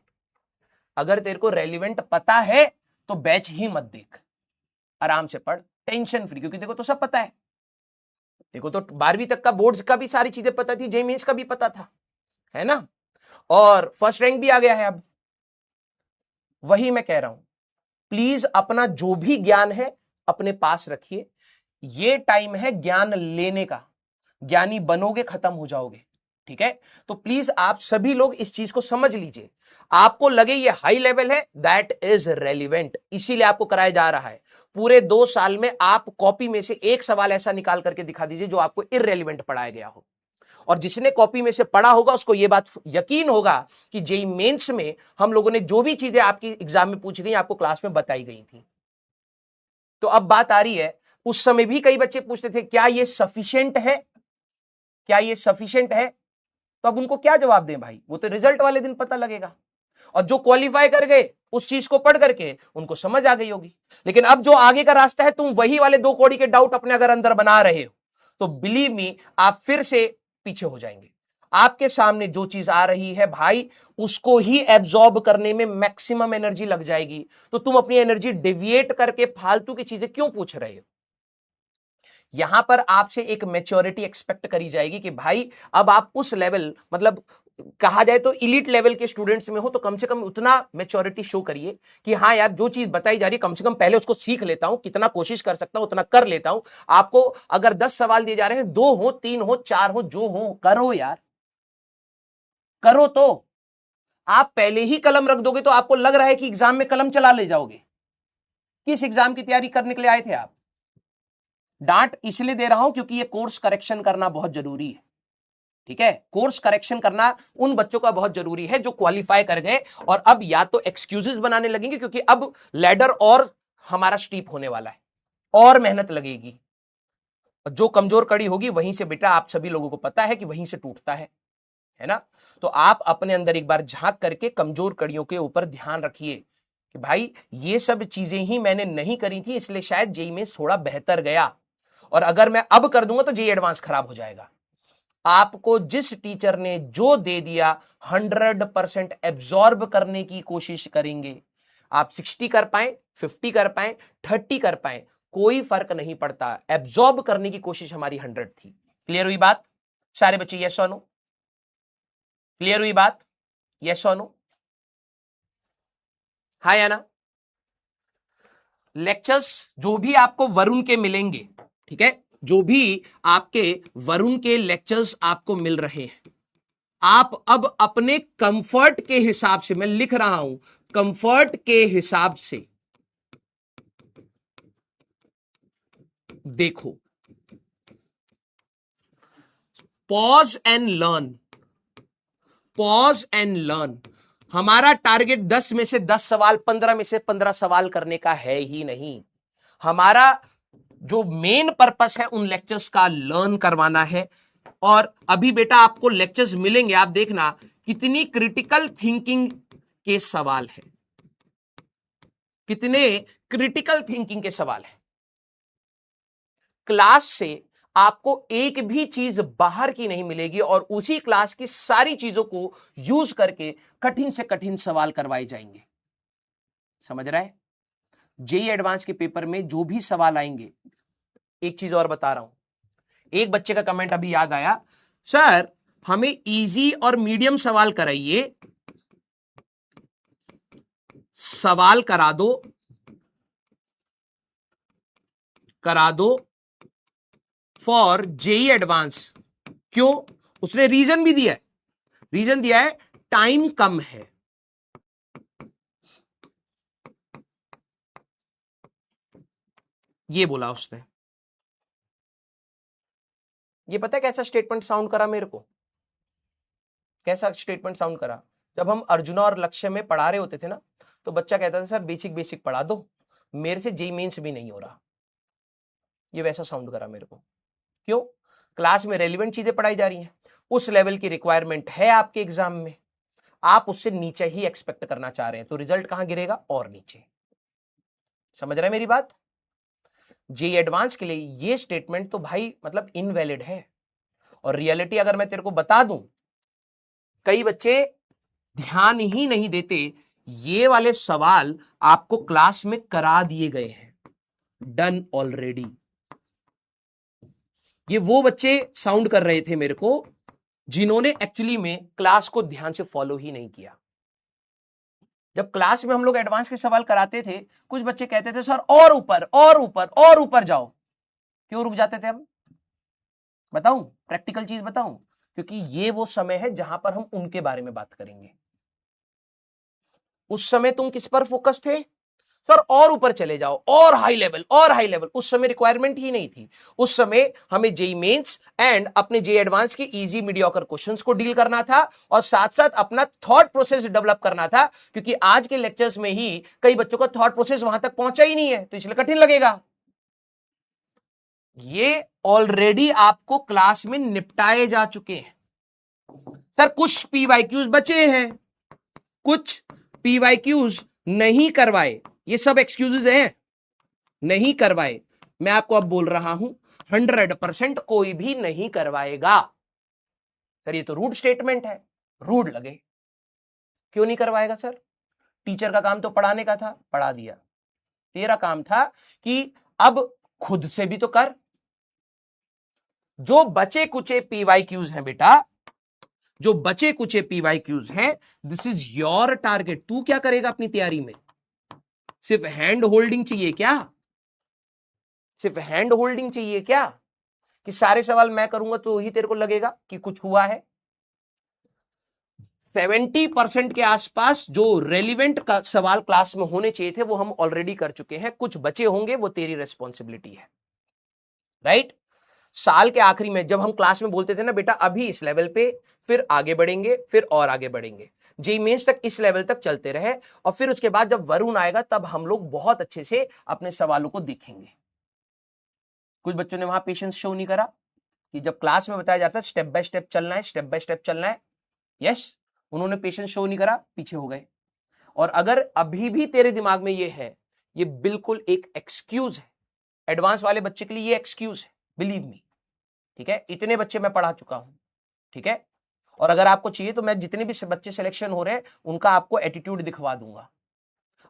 Speaker 1: अगर तेरे को रेलिवेंट पता है तो बैच ही मत देख, आराम से पढ़, टेंशन फ्री, क्योंकि देखो तो सब पता है। देखो तो 12वीं तक का बोर्ड्स का भी सारी चीजें पता थी, जेईई मेंस का भी पता था, है ना, और फर्स्ट रैंक भी आ गया है। अब वही मैं कह रहा हूं, प्लीज अपना जो भी ज्ञान है अपने पास रखिए। ये टाइम है ज्ञान लेने का, ज्ञानी बनोगे खत्म हो जाओगे। ठीक है, तो प्लीज आप सभी लोग इस चीज को समझ लीजिए। आपको लगे ये हाई लेवल है, दैट इज रेलिवेंट, इसीलिए आपको कराया जा रहा है। पूरे 2 साल में आप कॉपी में से एक सवाल ऐसा निकाल करके दिखा दीजिए जो आपको इररेलेवेंट पढ़ाया गया हो, और जिसने कॉपी में से पढ़ा होगा उसको यह बात यकीन होगा कि जेईई मेंस में हम लोगों ने जो भी चीजें आपकी एग्जाम में पूछी गई आपको क्लास में बताई गई थी। तो अब बात आ रही है, उस समय भी कई बच्चे पूछते थे क्या ये सफिशिएंट है, क्या ये सफिशिएंट है? तो अब उनको क्या जवाब दें भाई, वो तो रिजल्ट वाले दिन पता लगेगा। और जो क्वालिफाई कर गए उस चीज को पढ़ करके उनको समझ आ गई होगी। लेकिन अब जो आगे का रास्ता है, तुम वही वाले 2 कौड़ी के डाउट अपने अगर अंदर बना रहे हो तो बिलीव मी आप फिर से पीछे हो जाएंगे। आपके सामने जो चीज आ रही है भाई, उसको ही एब्जॉर्ब करने में मैक्सिमम एनर्जी लग जाएगी, तो तुम अपनी एनर्जी डेविएट करके फालतू की चीजें क्यों पूछ रहे हो? यहां पर आपसे एक मैच्योरिटी एक्सपेक्ट करी जाएगी कि भाई अब आप उस लेवल, मतलब कहा जाए तो इलीट लेवल के स्टूडेंट्स में हो, तो कम से कम उतना मैच्योरिटी शो करिए कि हाँ यार जो चीज बताई जा रही है कम से कम पहले उसको सीख लेता हूं, कितना कोशिश कर सकता हूं उतना कर लेता हूं। आपको अगर 10 सवाल दिए जा रहे हैं, 2 हो, 3 हो, 4 हो, जो हो करो यार, करो। तो आप पहले ही कलम रख दोगे तो आपको लग रहा है कि एग्जाम में कलम चला ले जाओगे। किस एग्जाम की तैयारी करने के लिए आए थे आप? डांट इसलिए दे रहा हूं क्योंकि ये कोर्स करेक्शन करना बहुत जरूरी है। ठीक है, कोर्स करेक्शन करना उन बच्चों का बहुत जरूरी है जो क्वालिफाई कर गए और अब या तो एक्सक्यूजेस बनाने लगेंगे, क्योंकि अब लैडर और हमारा स्टीप होने वाला है और मेहनत लगेगी। जो कमजोर कड़ी होगी वहीं से बेटा आप सभी लोगों को पता है कि वहीं से टूटता है ना। तो आप अपने अंदर एक बार झांक करके कमजोर कड़ियों के ऊपर ध्यान रखिए कि भाई ये सब चीजें ही मैंने नहीं करी थी, इसलिए शायद जेईई में थोड़ा बेहतर गया, और अगर मैं अब कर दूंगा तो जेईई एडवांस खराब हो जाएगा। आपको जिस टीचर ने जो दे दिया 100% एब्जॉर्ब करने की कोशिश करेंगे। आप 60 कर पाए, 50 कर पाए, 30 कर पाए, कोई फर्क नहीं पड़ता, एब्जॉर्ब करने की कोशिश हमारी 100 थी। क्लियर हुई बात सारे बच्चे? यस और नो? क्लियर हुई बात? यस और नो? हाँ या ना? लेक्चर्स जो भी आपको वरुण के मिलेंगे, ठीक है, जो भी आपके वरुण के लेक्चर्स आपको मिल रहे हैं, आप अब अपने कंफर्ट के हिसाब से, मैं लिख रहा हूं, कंफर्ट के हिसाब से देखो, pause and learn, pause and learn. हमारा टारगेट 10 में से 10 सवाल, 15 में से 15 सवाल करने का है ही नहीं। हमारा जो मेन पर्पस है उन लेक्चर्स का लर्न करवाना है। और अभी बेटा आपको लेक्चर्स मिलेंगे, आप देखना कितनी क्रिटिकल थिंकिंग के सवाल है, कितने क्रिटिकल थिंकिंग के सवाल है। क्लास से आपको एक भी चीज बाहर की नहीं मिलेगी और उसी क्लास की सारी चीजों को यूज करके कठिन से कठिन सवाल करवाए जाएंगे। समझ रहा है? जेई एडवांस के पेपर में जो भी सवाल आएंगे, एक चीज और बता रहा हूं, एक बच्चे का कमेंट अभी याद आया, सर हमें इजी और मीडियम सवाल कराइए, सवाल करा दो फॉर जेई एडवांस। क्यों? उसने रीजन भी दिया है, रीजन दिया है टाइम कम है। ये बोला उसने। ये पता है कैसा स्टेटमेंट साउंड करा मेरे को? कैसा स्टेटमेंट साउंड करा? जब हम अर्जुना और लक्ष्य में पढ़ा रहे होते थे ना, तो बच्चा कहता था सर बेसिक बेसिक पढ़ा दो, मेरे से जेई मेंस भी नहीं हो रहा। ये वैसा साउंड करा मेरे को। क्यों? क्लास में रेलिवेंट चीजें पढ़ाई जा रही हैं, उस लेवल की रिक्वायरमेंट है आपके एग्जाम में, आप उससे नीचे ही एक्सपेक्ट करना चाह रहे हैं, तो रिजल्ट कहां गिरेगा? और नीचे। समझ रहे हैं मेरी बात? जेई एडवांस के लिए ये स्टेटमेंट तो भाई मतलब इनवैलिड है। और रियलिटी अगर मैं तेरे को बता दूं, कई बच्चे ध्यान ही नहीं देते, ये वाले सवाल आपको क्लास में करा दिए गए हैं, डन ऑलरेडी। ये वो बच्चे साउंड कर रहे थे मेरे को जिन्होंने एक्चुअली में क्लास को ध्यान से फॉलो ही नहीं किया। जब क्लास में हम लोग एडवांस के सवाल कराते थे, कुछ बच्चे कहते थे सर और ऊपर और ऊपर और ऊपर जाओ। क्यों रुक जाते थे हम? बताऊं? प्रैक्टिकल चीज बताऊं? क्योंकि ये वो समय है जहां पर हम उनके बारे में बात करेंगे। उस समय तुम किस पर फोकस थे? सर और ऊपर चले जाओ, और हाई लेवल और हाई लेवल। उस समय रिक्वायरमेंट ही नहीं थी। उस समय हमें जेई मेंस एंड अपने जेई एडवांस के इजी मीडियोकर क्वेश्चंस को डील करना था और साथ साथ अपना थॉट प्रोसेस डेवलप करना था, क्योंकि आज के लेक्चर्स में ही कई बच्चों का थॉट प्रोसेस वहां तक पहुंचा ही नहीं है, तो इसलिए कठिन लगेगा। ये ऑलरेडी आपको क्लास में निपटाए जा चुके हैं। सर कुछ पीवाईक्यूज बचे हैं, कुछ पीवाईक्यूज नहीं करवाए, ये सब एक्सक्यूजेस हैं, नहीं करवाए। मैं आपको अब बोल रहा हूं 100% कोई भी नहीं करवाएगा। सर ये तो रूड स्टेटमेंट है, रूड लगे। क्यों नहीं करवाएगा सर? टीचर का काम तो पढ़ाने का था, पढ़ा दिया। तेरा काम था कि अब खुद से भी तो कर। जो बचे कुचे पीवाईक्यूज हैं बेटा, जो बचे कुचे पीवाईक्यूज हैं, दिस इज योर टारगेट। तू क्या करेगा अपनी तैयारी में? सिर्फ हैंड होल्डिंग चाहिए क्या? सिर्फ हैंड होल्डिंग चाहिए क्या कि सारे सवाल मैं करूंगा तो ही तेरे को लगेगा कि कुछ हुआ है? 70% के आसपास जो रेलिवेंट का सवाल क्लास में होने चाहिए थे वो हम ऑलरेडी कर चुके हैं, कुछ बचे होंगे वो तेरी रेस्पॉन्सिबिलिटी है, राइट? साल के आखिरी में जब हम क्लास में बोलते थे ना बेटा अभी इस लेवल पे, फिर आगे बढ़ेंगे, फिर और आगे बढ़ेंगे, जेई मेंस तक इस लेवल तक चलते रहे, और फिर उसके बाद जब वरुण आएगा तब हम लोग बहुत अच्छे से अपने सवालों को देखेंगे। कुछ बच्चों ने वहां पेशेंस शो नहीं करा कि जब क्लास में बताया जाता है स्टेप बाय स्टेप चलना है, स्टेप बाय स्टेप चलना है। यस, उन्होंने पेशेंस शो नहीं करा, पीछे हो गए। और अगर अभी भी तेरे दिमाग में ये है, ये बिल्कुल एक एक्सक्यूज है। एडवांस वाले बच्चे के लिए ये एक्सक्यूज है, बिलीव मी। ठीक है, इतने बच्चे मैं पढ़ा चुका हूं। ठीक है, और अगर आपको चाहिए तो मैं जितने भी बच्चे सिलेक्शन हो रहे हैं उनका आपको एटीट्यूड दिखवा दूंगा।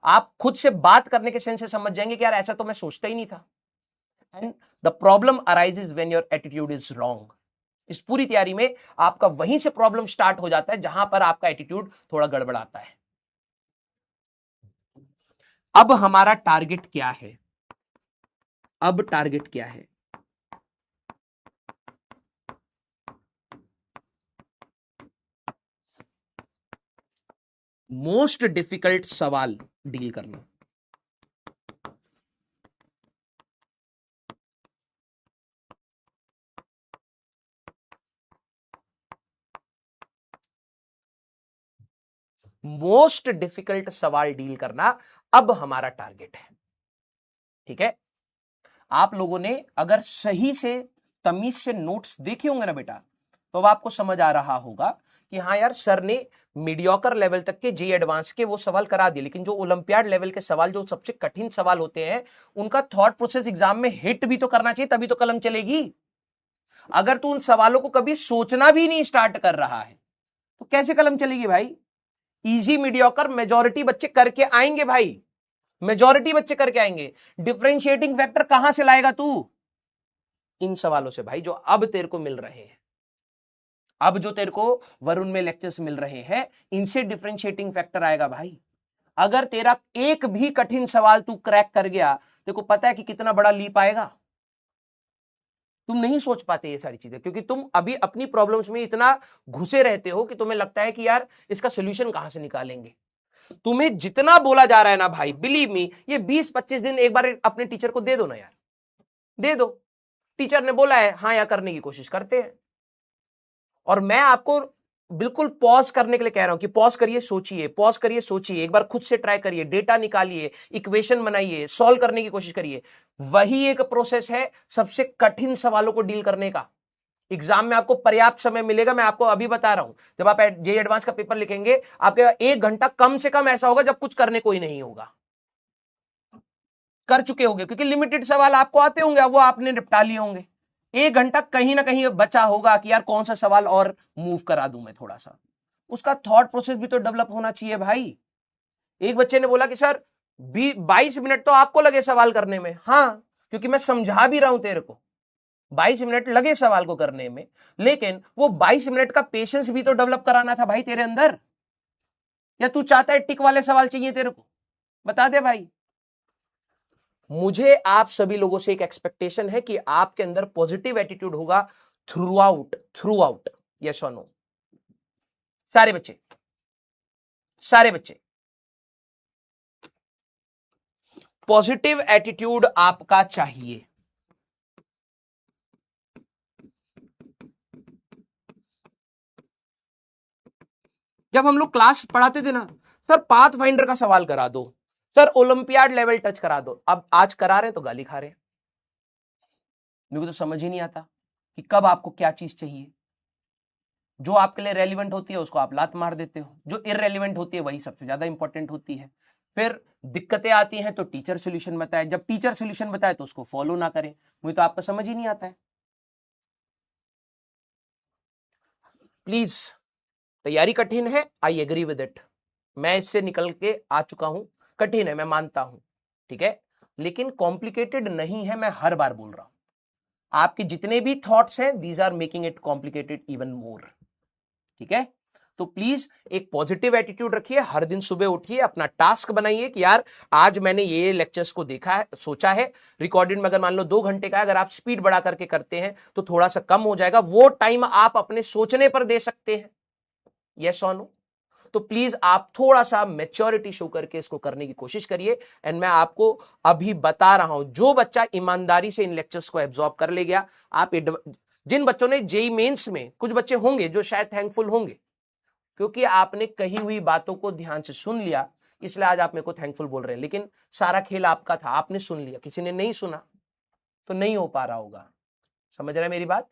Speaker 1: आप खुद से बात करने के सेंस से समझ जाएंगे कि यार ऐसा तो मैं सोचता ही नहीं था। And the problem arises when your attitude is wrong. इस पूरी तैयारी में आपका वहीं से प्रॉब्लम स्टार्ट हो जाता है जहां पर आपका एटीट्यूड थोड़ा गड़बड़ाता है। अब हमारा टारगेट क्या है? अब टारगेट क्या है? मोस्ट डिफिकल्ट सवाल डील करना। मोस्ट डिफिकल्ट सवाल डील करना अब हमारा टारगेट है। ठीक है, आप लोगों ने अगर सही से तमीज से नोट्स देखे होंगे ना बेटा, तो अब आपको समझ आ रहा होगा कि हाँ यार, सर ने मीडियोकर लेवल तक के जे एडवांस के वो सवाल करा दिए, लेकिन जो ओलंपियाड लेवल के सवाल, जो सबसे कठिन सवाल होते हैं, उनका थॉट प्रोसेस एग्जाम में हिट भी तो करना चाहिए, तभी तो कलम चलेगी। अगर तू उन सवालों को कभी सोचना भी नहीं स्टार्ट कर रहा है तो कैसे कलम चलेगी भाई? इजी मीडियोकर मेजॉरिटी बच्चे करके आएंगे भाई, मेजॉरिटी बच्चे करके आएंगे। डिफरेंशिएटिंग फैक्टर कहां से लाएगा तू? इन सवालों से भाई, जो अब तेरे को मिल रहे हैं, अब जो तेरे को वरुण में लेक्चर्स मिल रहे हैं, इनसे डिफरेंशिएटिंग फैक्टर आएगा भाई। अगर तेरा एक भी कठिन सवाल तू क्रैक कर गया, तेरे को पता है कि कितना बड़ा लीप आएगा। तुम नहीं सोच पाते ये सारी चीजें, क्योंकि तुम अभी अपनी प्रॉब्लम्स में इतना घुसे रहते हो कि तुम्हें लगता है कि यार इसका सोल्यूशन कहां से निकालेंगे। तुम्हें जितना बोला जा रहा है ना भाई, बिलीव मी, ये 20-25 दिन एक बार अपने टीचर को दे दो ना यार, दे दो। टीचर ने बोला है, हाँ या करने की कोशिश करते हैं। और मैं आपको बिल्कुल पॉज करने के लिए कह रहा हूं कि पॉज करिए, सोचिए, पॉज करिए, सोचिए, एक बार खुद से ट्राई करिए, डेटा निकालिए, इक्वेशन बनाइए, सॉल्व करने की कोशिश करिए। वही एक प्रोसेस है सबसे कठिन सवालों को डील करने का। एग्जाम में आपको पर्याप्त समय मिलेगा, मैं आपको अभी बता रहा हूं। जब आप जे एडवांस का पेपर लिखेंगे, आपके 1 घंटा कम से कम ऐसा होगा जब कुछ करने कोई नहीं होगा। कर चुके होंगे, क्योंकि लिमिटेड सवाल आपको आते होंगे, वो आपने निपटा लिए होंगे। 1 घंटा कहीं ना कहीं बचा होगा कि यार कौन सा सवाल और मूव करा दूं मैं थोड़ा सा। उसका थॉट प्रोसेस भी तो डेवलप होना चाहिए भाई। एक बच्चे ने बोला कि सर 22 मिनट तो आपको लगे सवाल करने में। हाँ, क्योंकि मैं समझा भी रहा हूं तेरे को, 22 मिनट लगे सवाल को करने में, लेकिन वो 22 मिनट का पेशेंस भी तो डेवलप कराना था भाई तेरे अंदर। या तू चाहता है टिक वाले सवाल चाहिए तेरे को? बता दे भाई। मुझे आप सभी लोगों से एक एक्सपेक्टेशन है कि आपके अंदर पॉजिटिव एटीट्यूड होगा थ्रू आउट। यस और नो? सारे बच्चे, सारे बच्चे, पॉजिटिव एटीट्यूड आपका चाहिए। जब हम लोग क्लास पढ़ाते थे ना, सर पाथ फाइंडर का सवाल करा दो, सर ओलंपियाड लेवल टच करा दो, अब आज करा रहे हैं तो गाली खा रहे हैं। मेरे को तो समझ ही नहीं आता कि कब आपको क्या चीज चाहिए। जो आपके लिए रेलिवेंट होती है उसको आप लात मार देते हो, जो इररेलिवेंट होती है वही सबसे ज्यादा इंपॉर्टेंट होती है। फिर दिक्कतें आती हैं तो टीचर सोल्यूशन बताए, जब टीचर सोल्यूशन बताए तो उसको फॉलो ना करें। मुझे तो आपका समझ ही नहीं आता है। प्लीज, तैयारी कठिन है, आई एग्री विद इट, मैं इससे निकल के आ चुका हूं, कठिन है मैं मानता हूं, ठीक है, लेकिन कॉम्प्लिकेटेड नहीं है, मैं हर बार बोल रहा हूं। आपके जितने भी थॉट्स हैं, these are making it complicated even more. ठीक है, तो प्लीज एक पॉजिटिव एटीट्यूड रखिए, हर दिन सुबह उठिए, अपना टास्क बनाइए कि यार आज मैंने ये लेक्चर्स को देखा है, सोचा है। रिकॉर्डेड में अगर मान लो 2 घंटे का, अगर आप स्पीड बढ़ा करके करते हैं तो थोड़ा सा कम हो जाएगा, वो टाइम आप अपने सोचने पर दे सकते हैं। यस और नो? तो प्लीज आप थोड़ा सा मेच्योरिटी शो करके इसको करने की कोशिश करिए। एंड मैं आपको अभी बता रहा हूं, जो बच्चा ईमानदारी से इन लेक्चर्स को एब्जॉर्ब कर ले गया, आप जिन बच्चों ने जेई मेंस में, कुछ बच्चे होंगे जो शायद थैंकफुल होंगे क्योंकि आपने कही हुई बातों को ध्यान से सुन लिया, इसलिए आज आप मेरे को थैंकफुल बोल रहे हैं, लेकिन सारा खेल आपका था, आपने सुन लिया, किसी ने नहीं सुना तो नहीं हो पा रहा होगा। समझ रहे हैं मेरी बात?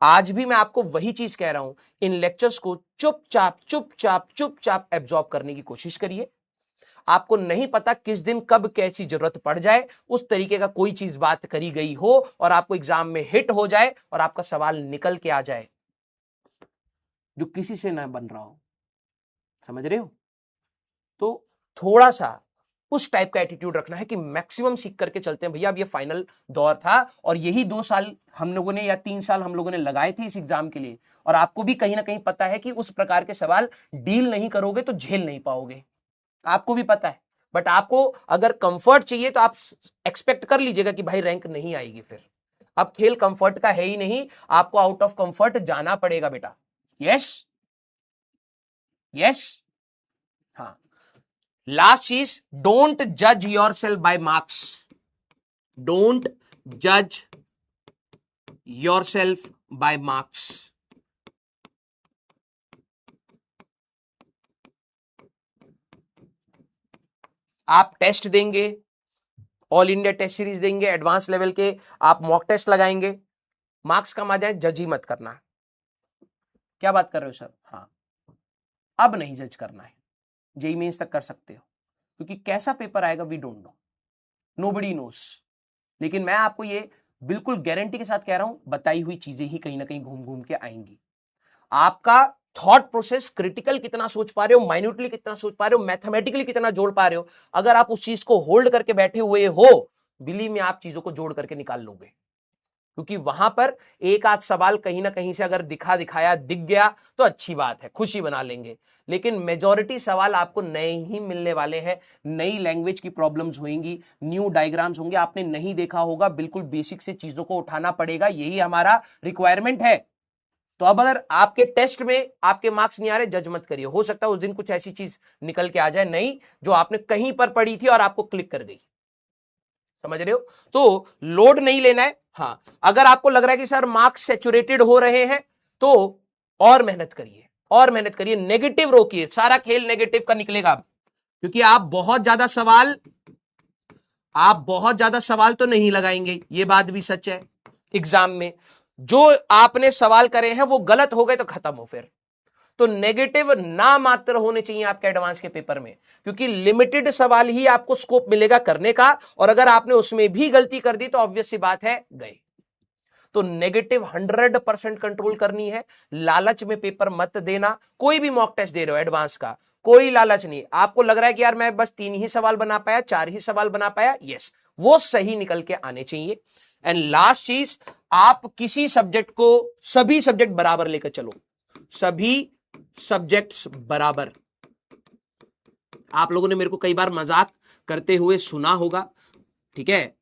Speaker 1: आज भी मैं आपको वही चीज कह रहा हूं, इन लेक्चर्स को चुपचाप चुपचाप चुपचाप एब्जॉर्ब करने की कोशिश करिए। आपको नहीं पता किस दिन कब कैसी जरूरत पड़ जाए, उस तरीके का कोई चीज बात करी गई हो और आपको एग्जाम में हिट हो जाए और आपका सवाल निकल के आ जाए जो किसी से ना बन रहा हो। समझ रहे हो? तो थोड़ा सा उस टाइप का एटीट्यूड रखना है कि मैक्सिमम सीख करके चलते हैं भैया। अब ये फाइनल दौर था और यही 2 साल हम लोगों ने या 3 साल हम लोगों ने लगाए थे इस एग्जाम के लिए, और आपको भी कहीं ना कहीं पता है कि उस प्रकार के सवाल डील नहीं करोगे तो झेल नहीं पाओगे, आपको भी पता है। बट आपको अगर कंफर्ट चाहिए तो आप एक्सपेक्ट कर लीजिएगा कि भाई रैंक नहीं आएगी। फिर अब खेल कंफर्ट का है ही नहीं, आपको आउट ऑफ कंफर्ट जाना पड़ेगा बेटा। यस, यस, हाँ। लास्ट चीज, डोंट जज your self bye marks, don't जज योर सेल्फ बाय मार्क्स। आप टेस्ट देंगे, ऑल इंडिया टेस्ट सीरीज देंगे, एडवांस लेवल के आप मॉक टेस्ट लगाएंगे, मार्क्स कम आ जाए, जज ही मत करना। क्या बात कर रहे हो सर? हाँ, अब नहीं जज करना है, जेईई मेंस तक कर सकते हो, क्योंकि कैसा पेपर आएगा we don't know, nobody knows. लेकिन मैं आपको ये बिल्कुल गारंटी के साथ कह रहा हूं, बताई हुई चीजें ही कहीं ना कहीं घूम घूम के आएंगी। आपका थॉट प्रोसेस, क्रिटिकल कितना सोच पा रहे हो, माइन्यूटली कितना सोच पा रहे हो, मैथमेटिकली कितना जोड़ पा रहे हो, अगर आप उस चीज को होल्ड करके बैठे हुए हो, बिलीव में आप चीजों को जोड़ करके निकाल लोगे। क्योंकि वहां पर एक आध सवाल कहीं ना कहीं से अगर दिखाया दिख गया तो अच्छी बात है, खुशी बना लेंगे, लेकिन मेजॉरिटी सवाल आपको नए ही मिलने वाले हैं, नई लैंग्वेज की प्रॉब्लम्स होंगी, न्यू डायग्राम्स होंगे, आपने नहीं देखा होगा, बिल्कुल बेसिक से चीजों को उठाना पड़ेगा, यही हमारा रिक्वायरमेंट है। तो अब अगर आपके टेस्ट में आपके मार्क्स नहीं आ रहे, जज मत करिए, हो सकता है उस दिन कुछ ऐसी चीज निकल के आ जाए नहीं, जो आपने कहीं पर पढ़ी थी और आपको क्लिक कर गई, समझ रहे हो? तो लोड नहीं लेना है। हाँ, अगर आपको लग रहा है कि सर मार्क्स सैचुरेटेड हो रहे हैं, तो और मेहनत करिए, और मेहनत करिए, नेगेटिव रोकिए, सारा खेल नेगेटिव का निकलेगा, क्योंकि आप बहुत ज्यादा सवाल तो नहीं लगाएंगे, ये बात भी सच है। एग्जाम में जो आपने सवाल करे हैं वो गलत हो गए तो खत्म हो, फिर तो नेगेटिव ना मात्र होने चाहिए आपके एडवांस के पेपर में, क्योंकि लिमिटेड सवाल ही आपको स्कोप मिलेगा करने का, और अगर आपने उसमें भी गलती कर दी तो ऑब्वियस सी बात है गए। तो नेगेटिव 100% कंट्रोल करनी है, लालच में पेपर मत देना। कोई भी मॉक टेस्ट दे रहे हो एडवांस का, कोई लालच नहीं, आपको लग रहा है कि यार मैं बस 3 ही सवाल बना पाया, 4 ही सवाल बना पाया, यस, वो सही निकल के आने चाहिए। एंड लास्ट चीज, आप किसी सब्जेक्ट को, सभी सब्जेक्ट बराबर लेकर चलो, सभी सब्जेक्ट्स बराबर। आप लोगों ने मेरे को कई बार मजाक करते हुए सुना होगा, ठीक है,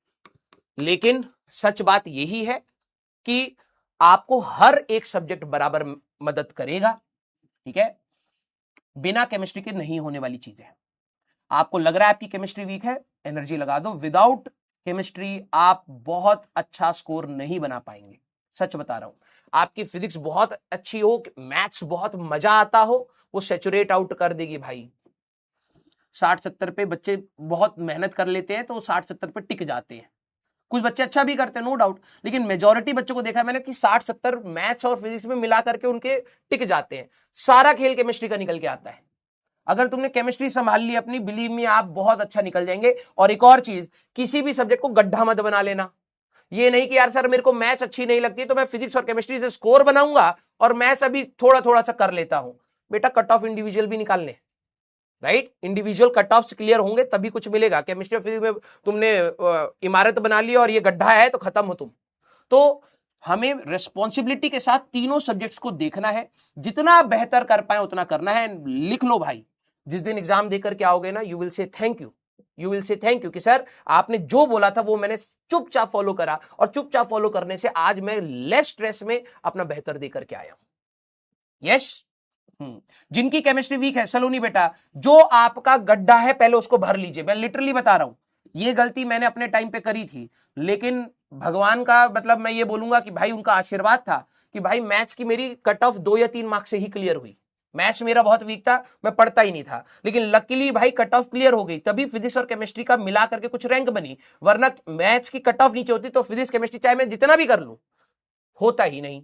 Speaker 1: लेकिन सच बात यही है कि आपको हर एक सब्जेक्ट बराबर मदद करेगा, ठीक है, बिना केमिस्ट्री के नहीं होने वाली चीजें। आपको लग रहा है आपकी केमिस्ट्री वीक है, एनर्जी लगा दो, विदाउट केमिस्ट्री आप बहुत अच्छा स्कोर नहीं बना पाएंगे, सच बता रहा हूं। आपकी फिजिक्स बहुत अच्छी हो, मैथ्स बहुत मजा आता हो, वो सैचुरेट आउट कर देगी भाई। 60-70 पे बच्चे बहुत मेहनत कर लेते हैं तो 60-70 पे टिक जाते हैं, कुछ बच्चे अच्छा भी करते हैं नो डाउट, लेकिन मेजॉरिटी बच्चों को देखा है मैंने कि 60-70 मैथ्स और फिजिक्स में मिला करके उनके टिक जाते हैं। सारा खेल केमिस्ट्री का निकल के आता है। अगर तुमने केमिस्ट्री संभाल ली अपनी, बिलीव में आप बहुत अच्छा निकल जाएंगे। और एक और चीज, किसी भी सब्जेक्ट को गड्ढा मत बना लेना। ये नहीं कि यार सर मेरे को मैथ्स अच्छी नहीं लगती तो मैं फिजिक्स और केमिस्ट्री से स्कोर बनाऊंगा और मैथ्स अभी थोड़ा थोड़ा सा कर लेता हूं। बेटा कट ऑफ इंडिविजुअल भी निकालने, right, individual cut off clear होंगे तभी कुछ मिलेगा। केमिस्ट्री और फिजिक्स में तुमने इमारत बना ली और ये गड्ढा है तो खत्म हो तुम। तो हमें रिस्पॉन्सिबिलिटी के साथ तीनों सब्जेक्ट्स को देखना है, जितना बेहतर कर पाए उतना करना है। लिख लो भाई, जिस दिन एग्जाम देकर के आओगे ना, you will say thank you, you will say thank you कि सर आपने जो बोला था वो मैंने चुपचाप फॉलो करा, और चुपचाप फॉलो करने से आज मैं लेस स्ट्रेस में अपना बेहतर देकर के आया हूं। यस। जिनकी केमिस्ट्री वीक है, सलोनी बेटा, जो आपका गड्ढा है पहले उसको भर लीजिए। मैं लिटरली बता रहा हूं, ये गलती मैंने अपने टाइम पे करी थी, लेकिन भगवान का मतलब मैं ये बोलूंगा कि भाई उनका आशीर्वाद था कि भाई मैथ्स की मेरी कट ऑफ 2 या 3 मार्क्स से ही क्लियर हुई। मैथ्स मेरा बहुत वीक था, मैं पढ़ता ही नहीं था, लेकिन लकीली भाई कट ऑफ क्लियर हो गई, तभी फिजिक्स और केमिस्ट्री का मिला करके कुछ रैंक बनी। वरना मैथ्स की कट ऑफ नीचे होती तो फिजिक्स केमिस्ट्री चाहे मैं जितना भी कर लूं, होता ही नहीं,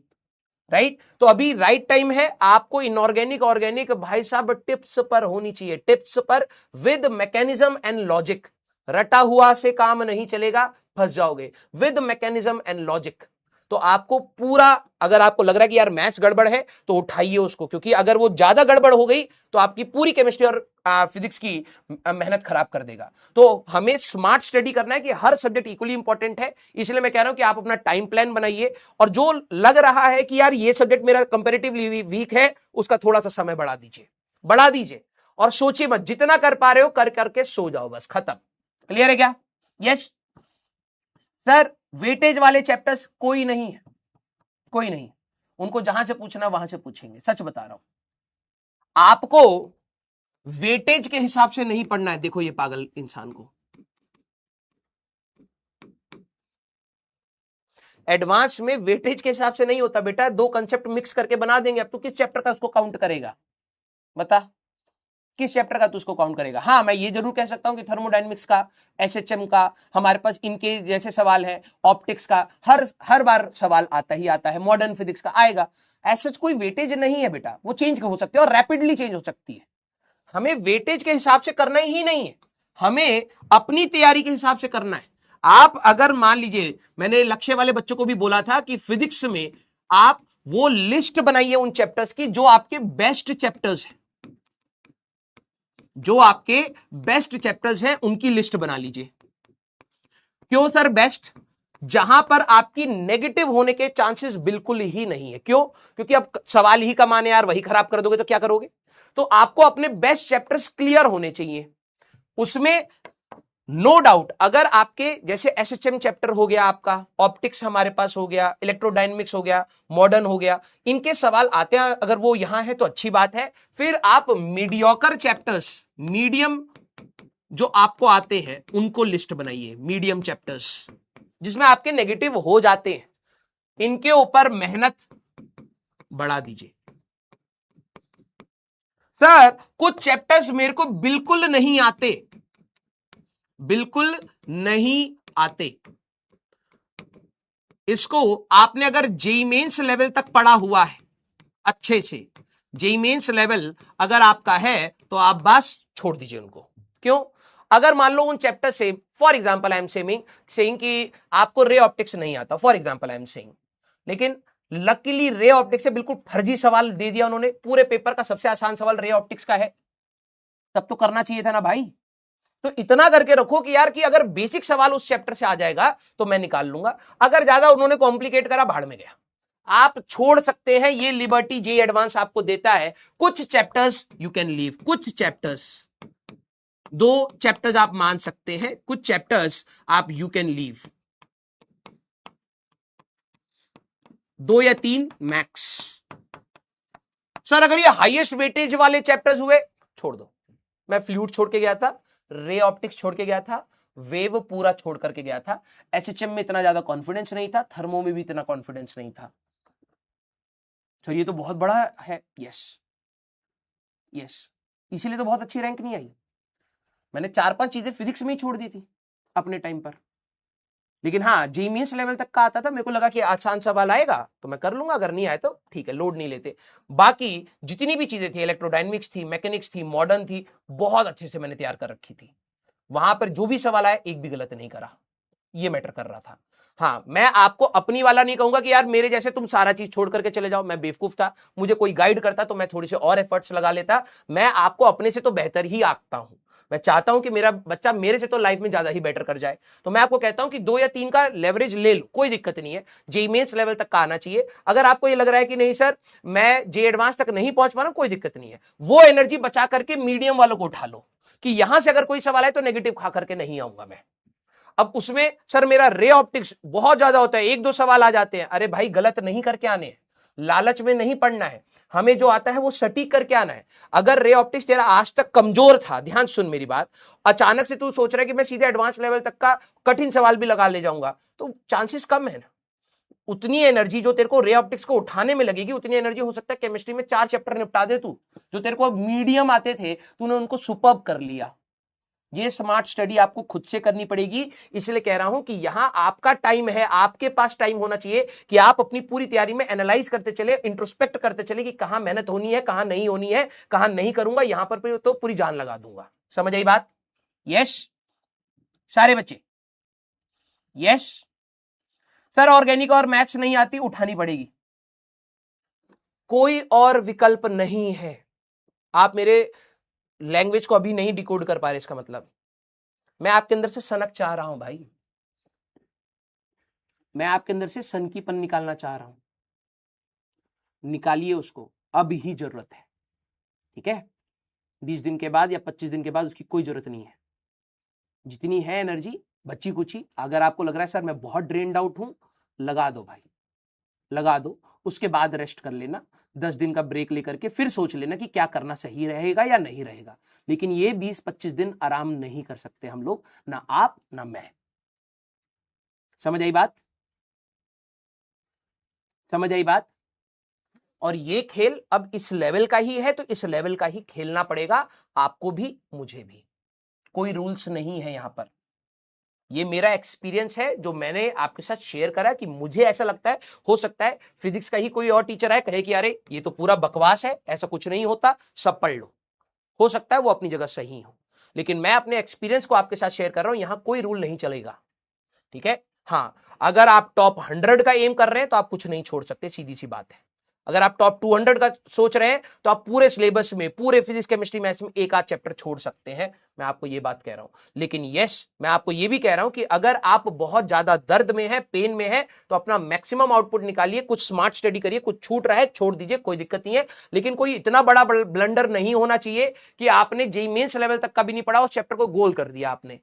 Speaker 1: राइट। तो अभी राइट टाइम है आपको इनऑर्गेनिक ऑर्गेनिक भाई साहब टिप्स पर होनी चाहिए, टिप्स पर विद मैकेनिज्म एंड लॉजिक। रटा हुआ से काम नहीं चलेगा, फंस जाओगे। विद मैकेनिज्म एंड लॉजिक, तो आपको पूरा, अगर आपको लग रहा है कि यार मैथ्स गड़बड़ है तो उठाइए उसको, क्योंकि अगर वो ज्यादा गड़बड़ हो गई तो आपकी पूरी केमिस्ट्री और फिजिक्स की मेहनत खराब कर देगा। तो हमें स्मार्ट स्टडी करना है कि हर सब्जेक्ट इक्वली इंपॉर्टेंट है, इसलिए मैं कह रहा हूं कि आप अपना टाइम प्लान बनाइए, और जो लग रहा है कि यार ये सब्जेक्ट मेरा कंपैरेटिवली वीक है, उसका थोड़ा सा समय बढ़ा दीजिए, बढ़ा दीजिए, और सोचिए मत, जितना कर पा रहे हो कर करके सो जाओ, बस खत्म। क्लियर है क्या? यस सर, वेटेज वाले चैप्टर्स कोई नहीं है, कोई नहीं, उनको जहां से पूछना वहां से पूछेंगे, सच बता रहा हूं। आपको वेटेज के हिसाब से नहीं पढ़ना है। देखो ये पागल इंसान को, एडवांस में वेटेज के हिसाब से नहीं होता बेटा, 2 कंसेप्ट मिक्स करके बना देंगे। अब तो किस चैप्टर का उसको काउंट करेगा, बता? किस चैप्टर का, तो उसको काउंट करेगा। हाँ, मैं ये जरूर कह सकता हूं कि थर्मोडायनेमिक्स का, एसएचएम का, हमारे पास इनके जैसे सवाल है, ऑप्टिक्स का हर बार सवाल आता ही आता है, मॉडर्न फिजिक्स का आएगा। ऐसा कोई वेटेज नहीं है बेटा, वो चेंज हो सकती है और रैपिडली चेंज हो सकती है। हमें वेटेज के हिसाब से करना ही नहीं है, हमें अपनी तैयारी के हिसाब से करना है। आप अगर मान लीजिए, मैंने लक्ष्य वाले बच्चों को भी बोला था कि फिजिक्स में आप वो लिस्ट बनाइए उन चैप्टर्स की जो आपके बेस्ट चैप्टर्स हैं, जो आपके बेस्ट चैप्टर्स हैं उनकी लिस्ट बना लीजिए। क्यों सर बेस्ट? जहां पर आपकी नेगेटिव होने के चांसेस बिल्कुल ही नहीं है। क्यों? क्योंकि अब सवाल ही का मान है यार, वही खराब कर दोगे तो क्या करोगे? तो आपको अपने बेस्ट चैप्टर्स क्लियर होने चाहिए। उसमें नो डाउट अगर आपके जैसे एसएचएम चैप्टर हो गया, आपका ऑप्टिक्स हमारे पास हो गया, इलेक्ट्रोडायनेमिक्स हो गया, मॉडर्न हो गया, इनके सवाल आते हैं, अगर वो यहां है तो अच्छी बात है। फिर आप मीडियोकर चैप्टर्स, मीडियम जो आपको आते हैं उनको लिस्ट बनाइए, मीडियम चैप्टर्स जिसमें आपके नेगेटिव हो जाते हैं, इनके ऊपर मेहनत बढ़ा दीजिए। सर कुछ चैप्टर्स मेरे को बिल्कुल नहीं आते, बिल्कुल नहीं आते, इसको आपने अगर जेईई मेंस लेवल तक पढ़ा हुआ है अच्छे से, जेईई मेंस लेवल अगर आपका है तो आप बस छोड़ दीजिए उनको। क्यों? अगर मान लो उन चैप्टर से, for example I am saying कि आपको रे ऑप्टिक्स नहीं आता, for example I am saying, लेकिन लकीली रे ऑप्टिक्स से बिल्कुल फर्जी सवाल दे दिया उन्होंने, पूरे पेपर का सबसे आसान सवाल रे ऑप्टिक्स का है, तब तो करना चाहिए था ना भाई। तो इतना करके रखो कि यार कि अगर बेसिक सवाल उस चैप्टर से आ जाएगा तो मैं निकाल लूंगा, अगर ज्यादा उन्होंने कॉम्प्लिकेट करा भाड़ में गया। आप छोड़ सकते हैं, ये लिबर्टी जे एडवांस आपको देता है। कुछ चैप्टर्स यू कैन लीव, कुछ चैप्टर्स, 2 चैप्टर्स आप मान सकते हैं, कुछ चैप्टर्स आप यू कैन लीव, 2 या 3 मैक्स। सर अगर ये हाईएस्ट वेटेज वाले चैप्टर्स हुए, छोड़ दो। मैं फ्लूइड छोड़ के गया था, रे ऑप्टिक्स छोड़ के गया था, वेव पूरा छोड़ करके गया था, एसएचएम में इतना ज्यादा कॉन्फिडेंस नहीं था, थर्मो में भी इतना कॉन्फिडेंस नहीं था। तो ये तो बहुत बड़ा है। यस यस, इसीलिए तो बहुत अच्छी रैंक नहीं आई। मैंने 4-5 चीजें फिजिक्स में ही छोड़ दी थी अपने टाइम पर, लेकिन हाँ जेईई मेंस लेवल तक का आता था, मेरे को लगा कि आसान सवाल आएगा तो मैं कर लूंगा, अगर नहीं आए तो ठीक है, लोड नहीं लेते। बाकी जितनी भी चीजें थी, इलेक्ट्रोडायनेमिक्स थी, मैकेनिक्स थी, मॉडर्न थी, बहुत अच्छे से मैंने तैयार कर रखी थी। वहां पर जो भी सवाल आए एक भी गलत नहीं करा, ये मैटर कर रहा था। हाँ, मैं आपको अपनी वाला नहीं कहूंगा कि यार मेरे जैसे तुम सारा चीज छोड़ करके चले जाओ, मैं बेवकूफ था, मुझे कोई गाइड करता तो मैं थोड़ी से और एफर्ट्स लगा लेता। मैं आपको अपने से तो बेहतर ही आंकता हूं, मैं चाहता हूं कि मेरा बच्चा मेरे से तो लाइफ में ज्यादा ही बेटर कर जाए। तो मैं आपको कहता हूं कि 2 या 3 का लेवरेज ले लो, कोई दिक्कत नहीं है, जेईई मेंस लेवल तक का आना चाहिए। अगर आपको ये लग रहा है कि नहीं सर मैं जेईई एडवांस तक नहीं पहुंच पा रहा हूं, कोई दिक्कत नहीं है, वो एनर्जी बचा करके मीडियम वालों को उठा लो कि यहां से अगर कोई सवाल है तो नेगेटिव खा करके नहीं आऊंगा मैं। अब उसमें सर मेरा रे ऑप्टिक्स बहुत ज्यादा होता है, 1-2 सवाल आ जाते हैं, अरे भाई गलत नहीं करके आने हैं, लालच में नहीं पढ़ना है, हमें जो आता है वो सटीक करके आना है। अगर रे ऑप्टिक्स तेरा आज तक कमजोर था, ध्यान सुन मेरी बात, अचानक से तू सोच रहा है कि मैं सीधे एडवांस लेवल तक का कठिन सवाल भी लगा ले जाऊंगा, तो चांसेस कम है ना। उतनी एनर्जी जो तेरे को रे ऑप्टिक्स को उठाने में लगेगी, उतनी एनर्जी हो सकता है केमिस्ट्री में 4 चैप्टर निपटा दे तू, जो तेरे को मीडियम आते थे तूने उनको सुपर्ब कर लिया। ये स्मार्ट स्टडी आपको खुद से करनी पड़ेगी, इसलिए कह रहा हूं कि यहां आपका टाइम है, आपके पास टाइम होना चाहिए कि आप अपनी पूरी तैयारी में एनालाइज करते चले, इंट्रोस्पेक्ट करते चले कि कहां मेहनत होनी है, कहां नहीं होनी है, कहां नहीं करूंगा, यहां पर तो पूरी जान लगा दूंगा। समझ आई बात? यस सारे बच्चे? यस सर ऑर्गेनिक और मैथ्स नहीं आती, उठानी पड़ेगी, कोई और विकल्प नहीं है। आप मेरे लैंग्वेज को अभी नहीं डिकोड कर पा रहे, इसका मतलब मैं आपके अंदर से सनक चाह रहा हूं भाई, मैं आपके अंदर से सनकीपन निकालना चाह रहा हूं, निकालिए उसको, अब ही जरूरत है, ठीक है? 20 दिन के बाद या 25 दिन के बाद उसकी कोई जरूरत नहीं है। जितनी है एनर्जी बची कुची, अगर आपको लग रहा है सर मैं बहुत ड्रेन्ड आउट हूं, लगा दो भाई, लगा दो, उसके बाद रेस्ट कर लेना, 10 दिन का ब्रेक लेकर के फिर सोच लेना कि क्या करना सही रहेगा या नहीं रहेगा। लेकिन ये 20-25 दिन आराम नहीं कर सकते हम लोग, ना आप ना मैं। समझ आई बात? समझ आई बात? और ये खेल अब इस लेवल का ही है, तो इस लेवल का ही खेलना पड़ेगा आपको भी मुझे भी। कोई रूल्स नहीं है यहां पर। ये मेरा एक्सपीरियंस है जो मैंने आपके साथ शेयर करा कि मुझे ऐसा लगता है, हो सकता है फिजिक्स का ही कोई और टीचर है कहे कि अरे ये तो पूरा बकवास है, ऐसा कुछ नहीं होता, सब पढ़ लो। हो सकता है वो अपनी जगह सही हो, लेकिन मैं अपने एक्सपीरियंस को आपके साथ शेयर कर रहा हूं, यहां कोई रूल नहीं चलेगा। ठीक है। हाँ, अगर आप टॉप 100 का एम कर रहे हैं तो आप कुछ नहीं छोड़ सकते, सीधी सी बात है। अगर आप टॉप 200 का सोच रहे हैं तो आप पूरे सिलेबस में, पूरे फिजिक्स केमिस्ट्री मैथ्स में एक आध चैप्टर छोड़ सकते हैं, मैं आपको ये बात कह रहा हूं। लेकिन यस, मैं आपको ये भी कह रहा हूं कि अगर आप बहुत ज्यादा दर्द में है, पेन में है, तो अपना मैक्सिमम आउटपुट निकालिए, कुछ स्मार्ट स्टडी करिए, कुछ छूट रहा है छोड़ दीजिए, कोई दिक्कत नहीं है। लेकिन कोई इतना बड़ा ब्लंडर नहीं होना चाहिए कि आपने जेईई मेंस लेवल तक का भी नहीं पढ़ा, उस चैप्टर को गोल कर दिया आपने।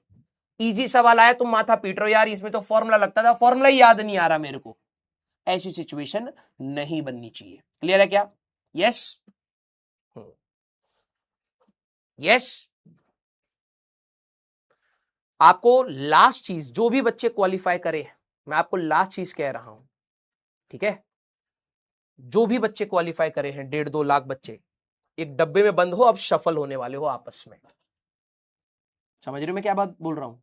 Speaker 1: इजी सवाल आया तुम माथा पीट रहे हो, यार इसमें तो फॉर्मूला लगता था, फॉर्मूला ही याद नहीं आ रहा मेरे को। ऐसी सिचुएशन नहीं बननी चाहिए। क्लियर है क्या? Yes yes. आपको लास्ट चीज, जो भी बच्चे क्वालिफाई करे, मैं आपको लास्ट चीज कह रहा हूं, ठीक है? जो भी बच्चे क्वालिफाई करे हैं, 1.5-2 लाख बच्चे, एक डब्बे में बंद हो, अब शफल होने वाले हो आपस में। समझ रहे हो मैं क्या बात बोल रहा हूं?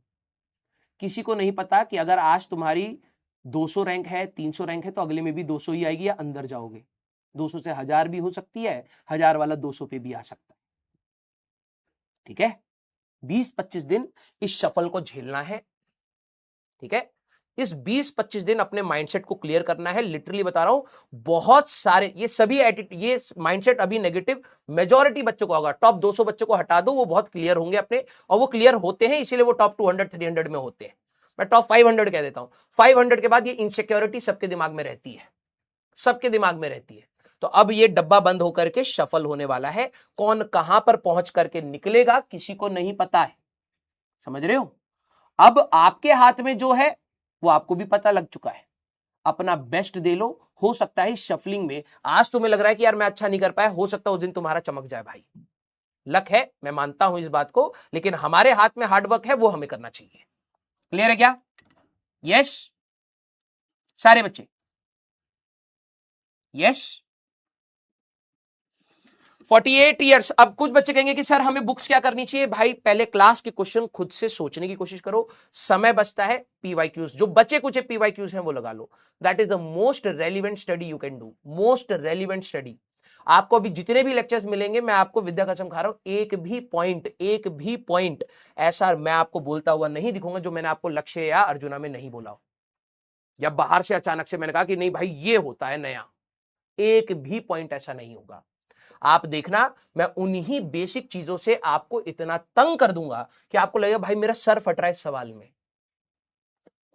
Speaker 1: किसी को नहीं पता कि अगर आज तुम्हारी 200 रैंक है, 300 रैंक है, तो अगले में भी 200 ही आएगी या अंदर जाओगे। 200 से 1000 भी हो सकती है, 1000 वाला 200 पे भी आ सकता है। ठीक है? 20-25 दिन इस शफल को झेलना है। ठीक है? इस 20-25 दिन अपने माइंडसेट को क्लियर करना है। लिटरली बता रहा हूं, बहुत सारे ये सभी ये माइंडसेट अभी नेगेटिव मेजॉरिटी बच्चों को होगा। टॉप 200 बच्चों को हटा दो, वो बहुत क्लियर होंगे अपने, और वो क्लियर होते हैं, इसीलिए वो टॉप 200-300 में होते हैं। मैं टॉप 500 कह देता हूं। 500 के बाद ये इनसिक्योरिटी सबके दिमाग में रहती है, सबके दिमाग में रहती है। तो अब ये डब्बा बंद होकर के शफल होने वाला है। कौन कहां पर पहुंच करके निकलेगा किसी को नहीं पता है। समझ रहे हो? अब आपके हाथ में जो है वो आपको भी पता लग चुका है। अपना बेस्ट दे लो। हो सकता है शफलिंग में आज तुम्हें लग रहा है कि यार मैं अच्छा नहीं कर पाया, हो सकता है उस दिन तुम्हारा चमक जाए भाई। लक है, मैं मानता हूं इस बात को, लेकिन हमारे हाथ में हार्डवर्क है, वो हमें करना चाहिए। क्लियर है क्या? यस सारे बच्चे? यस। 48 ईयर्स। अब कुछ बच्चे कहेंगे कि सर हमें बुक्स क्या करनी चाहिए? भाई पहले क्लास के क्वेश्चन खुद से सोचने की कोशिश करो, समय बचता है। पीवाईक्यूज जो बचे कुछ पीवाईक्यूज हैं वो लगा लो। That is the most relevant study you can do, most relevant study. आपको अभी जितने भी लेक्चर्स मिलेंगे, मैं आपको विद्या कसम खा रहा हूं, एक भी पॉइंट ऐसा मैं आपको बोलता हुआ नहीं दिखूंगा जो मैंने आपको लक्ष्य या अर्जुना में नहीं बोला हो, या बाहर से अचानक से मैंने कहा कि नहीं भाई ये होता है नया। एक भी पॉइंट ऐसा नहीं होगा। आप देखना, मैं उन्हीं बेसिक चीजों से आपको इतना तंग कर दूंगा कि आपको लगेगा भाई मेरा सर फट रहा है इस सवाल में।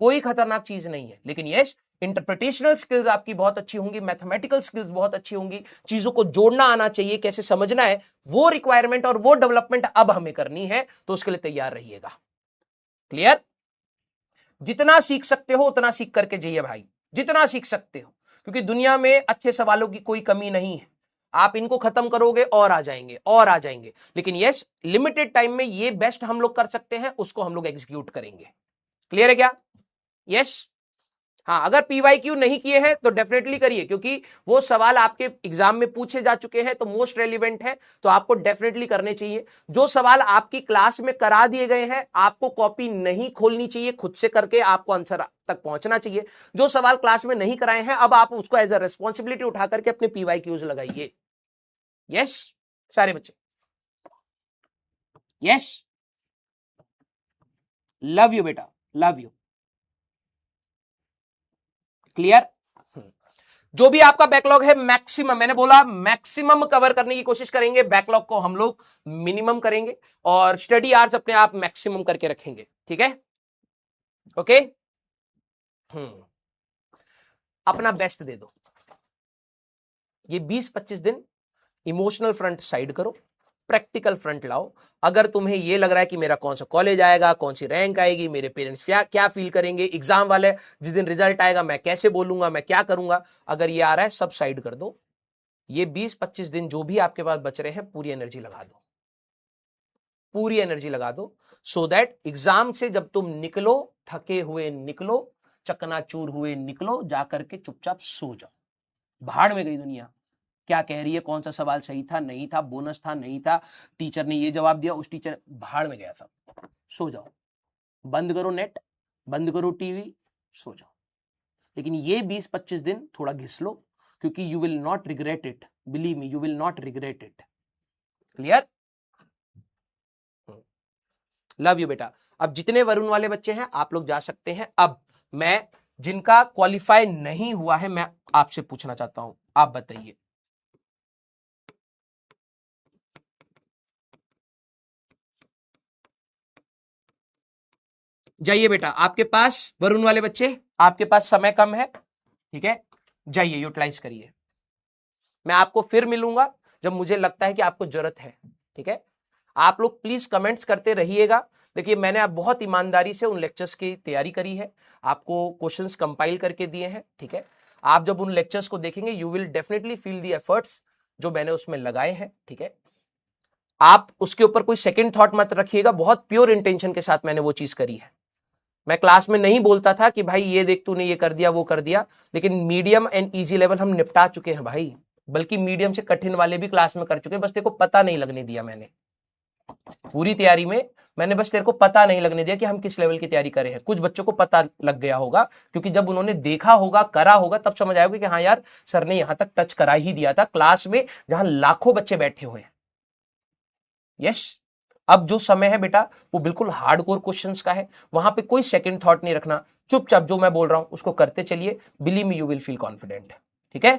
Speaker 1: कोई खतरनाक चीज नहीं है, लेकिन यस, इंटरप्रिटेशनल स्किल्स आपकी बहुत अच्छी होंगी, मैथमेटिकल स्किल्स बहुत अच्छी होंगी, चीजों को जोड़ना आना चाहिए, कैसे समझना है, वो रिक्वायरमेंट और वो डेवलपमेंट अब हमें करनी है, तो उसके लिए तैयार रहिएगा। क्लियर? जितना सीख सकते हो उतना सीख करके जाइए भाई, जितना सीख सकते हो, क्योंकि दुनिया में अच्छे सवालों की कोई कमी नहीं है। आप इनको खत्म करोगे और आ जाएंगे और आ जाएंगे, लेकिन यस, लिमिटेड टाइम में ये बेस्ट हम लोग कर सकते हैं, उसको हम लोग एग्जीक्यूट करेंगे। क्लियर है क्या? यस। हाँ, अगर पीवाईक्यू नहीं किए हैं तो डेफिनेटली करिए, क्योंकि वो सवाल आपके एग्जाम में पूछे जा चुके हैं, तो मोस्ट रेलिवेंट है, तो आपको डेफिनेटली करने चाहिए। जो सवाल आपकी क्लास में करा दिए गए हैं, आपको कॉपी नहीं खोलनी चाहिए, खुद से करके आपको आंसर तक पहुंचना चाहिए। जो सवाल क्लास में नहीं कराए हैं, अब आप उसको एज अ रेस्पॉन्सिबिलिटी उठा करके अपने पीवाईक्यूज लगाइए। यस सारे बच्चे? यस। लव यू बेटा, लव यू। क्लियर? जो भी आपका बैकलॉग है, मैक्सिमम, मैंने बोला मैक्सिमम कवर करने की कोशिश करेंगे, बैकलॉग को हम लोग मिनिमम करेंगे, और स्टडी आवर्स अपने आप मैक्सिमम करके रखेंगे। ठीक है? ओके। अपना बेस्ट दे दो। ये 20-25 दिन इमोशनल फ्रंट साइड करो, प्रैक्टिकल फ्रंट लाओ। अगर तुम्हें ये लग रहा है कि मेरा कौन सा कॉलेज आएगा, कौन सी रैंक आएगी, मेरे पेरेंट्स क्या फील करेंगे, एग्जाम वाले जिस दिन रिजल्ट आएगा मैं कैसे बोलूंगा, मैं क्या करूंगा, अगर ये आ रहा है सब साइड कर दो। ये 20-25 दिन जो भी आपके पास बच रहे हैं, पूरी एनर्जी लगा दो, पूरी एनर्जी लगा दो, सो दैट एग्जाम से जब तुम निकलो, थके हुए निकलो, चकनाचूर हुए निकलो, जाकर के चुपचाप सो जाओ। भाड़ में गई दुनिया, क्या कह रही है, कौन सा सवाल सही था, नहीं था, बोनस था, नहीं था, टीचर ने ये जवाब दिया, उस टीचर भाड़ में गया सब, सो जाओ, बंद करो नेट, बंद करो टीवी, सो जाओ। लेकिन ये 20-25 दिन थोड़ा घिस लो, क्योंकि you will not regret it, believe me, you will not regret it. Clear? Love you बेटा। अब जितने वरुण वाले बच्चे हैं आप लोग जा सकते हैं। अब मैं जिनका क्वालिफाई नहीं हुआ है मैं आपसे पूछना चाहता हूं, आप बताइए। जाइए बेटा, आपके पास वरुण वाले बच्चे, आपके पास समय कम है, ठीक है, जाइए यूटिलाइज करिए। मैं आपको फिर मिलूंगा जब मुझे लगता है कि आपको जरूरत है, ठीक है। आप लोग प्लीज कमेंट्स करते रहिएगा। देखिए मैंने आप बहुत ईमानदारी से उन लेक्चर्स की तैयारी करी है, आपको क्वेश्चंस कंपाइल करके दिए हैं, ठीक है। आप जब उन लेक्चर्स को देखेंगे you will definitely feel the efforts जो मैंने उसमें लगाए हैं, ठीक है। आप उसके ऊपर कोई सेकंड थॉट मत रखिएगा, बहुत प्योर इंटेंशन के साथ मैंने वो चीज करी है। मैं क्लास में नहीं बोलता था कि भाई ये देख तूने ये कर दिया वो कर दिया, लेकिन मीडियम एंड इजी लेवल हम निपटा चुके हैं भाई, बल्कि मीडियम से कठिन वाले भी क्लास में कर चुके हैं, बस तेरे को पता नहीं लगने दिया। मैंने पूरी तैयारी में मैंने बस तेरे को पता नहीं लगने दिया कि हम किस लेवल की तैयारी करे हैं। कुछ बच्चों को पता लग गया होगा, क्योंकि जब उन्होंने देखा होगा, करा होगा, तब समझ आएगा कि हाँ यार सर ने यहां तक टच करा ही दिया था क्लास में जहां लाखों बच्चे बैठे हुए हैं। यस, अब जो समय है बेटा वो बिल्कुल हार्डकोर क्वेश्चंस का है, वहां पे कोई सेकंड थॉट नहीं रखना, चुपचाप जो मैं बोल रहा हूं उसको करते चलिए, believe me you will feel confident, ठीक है।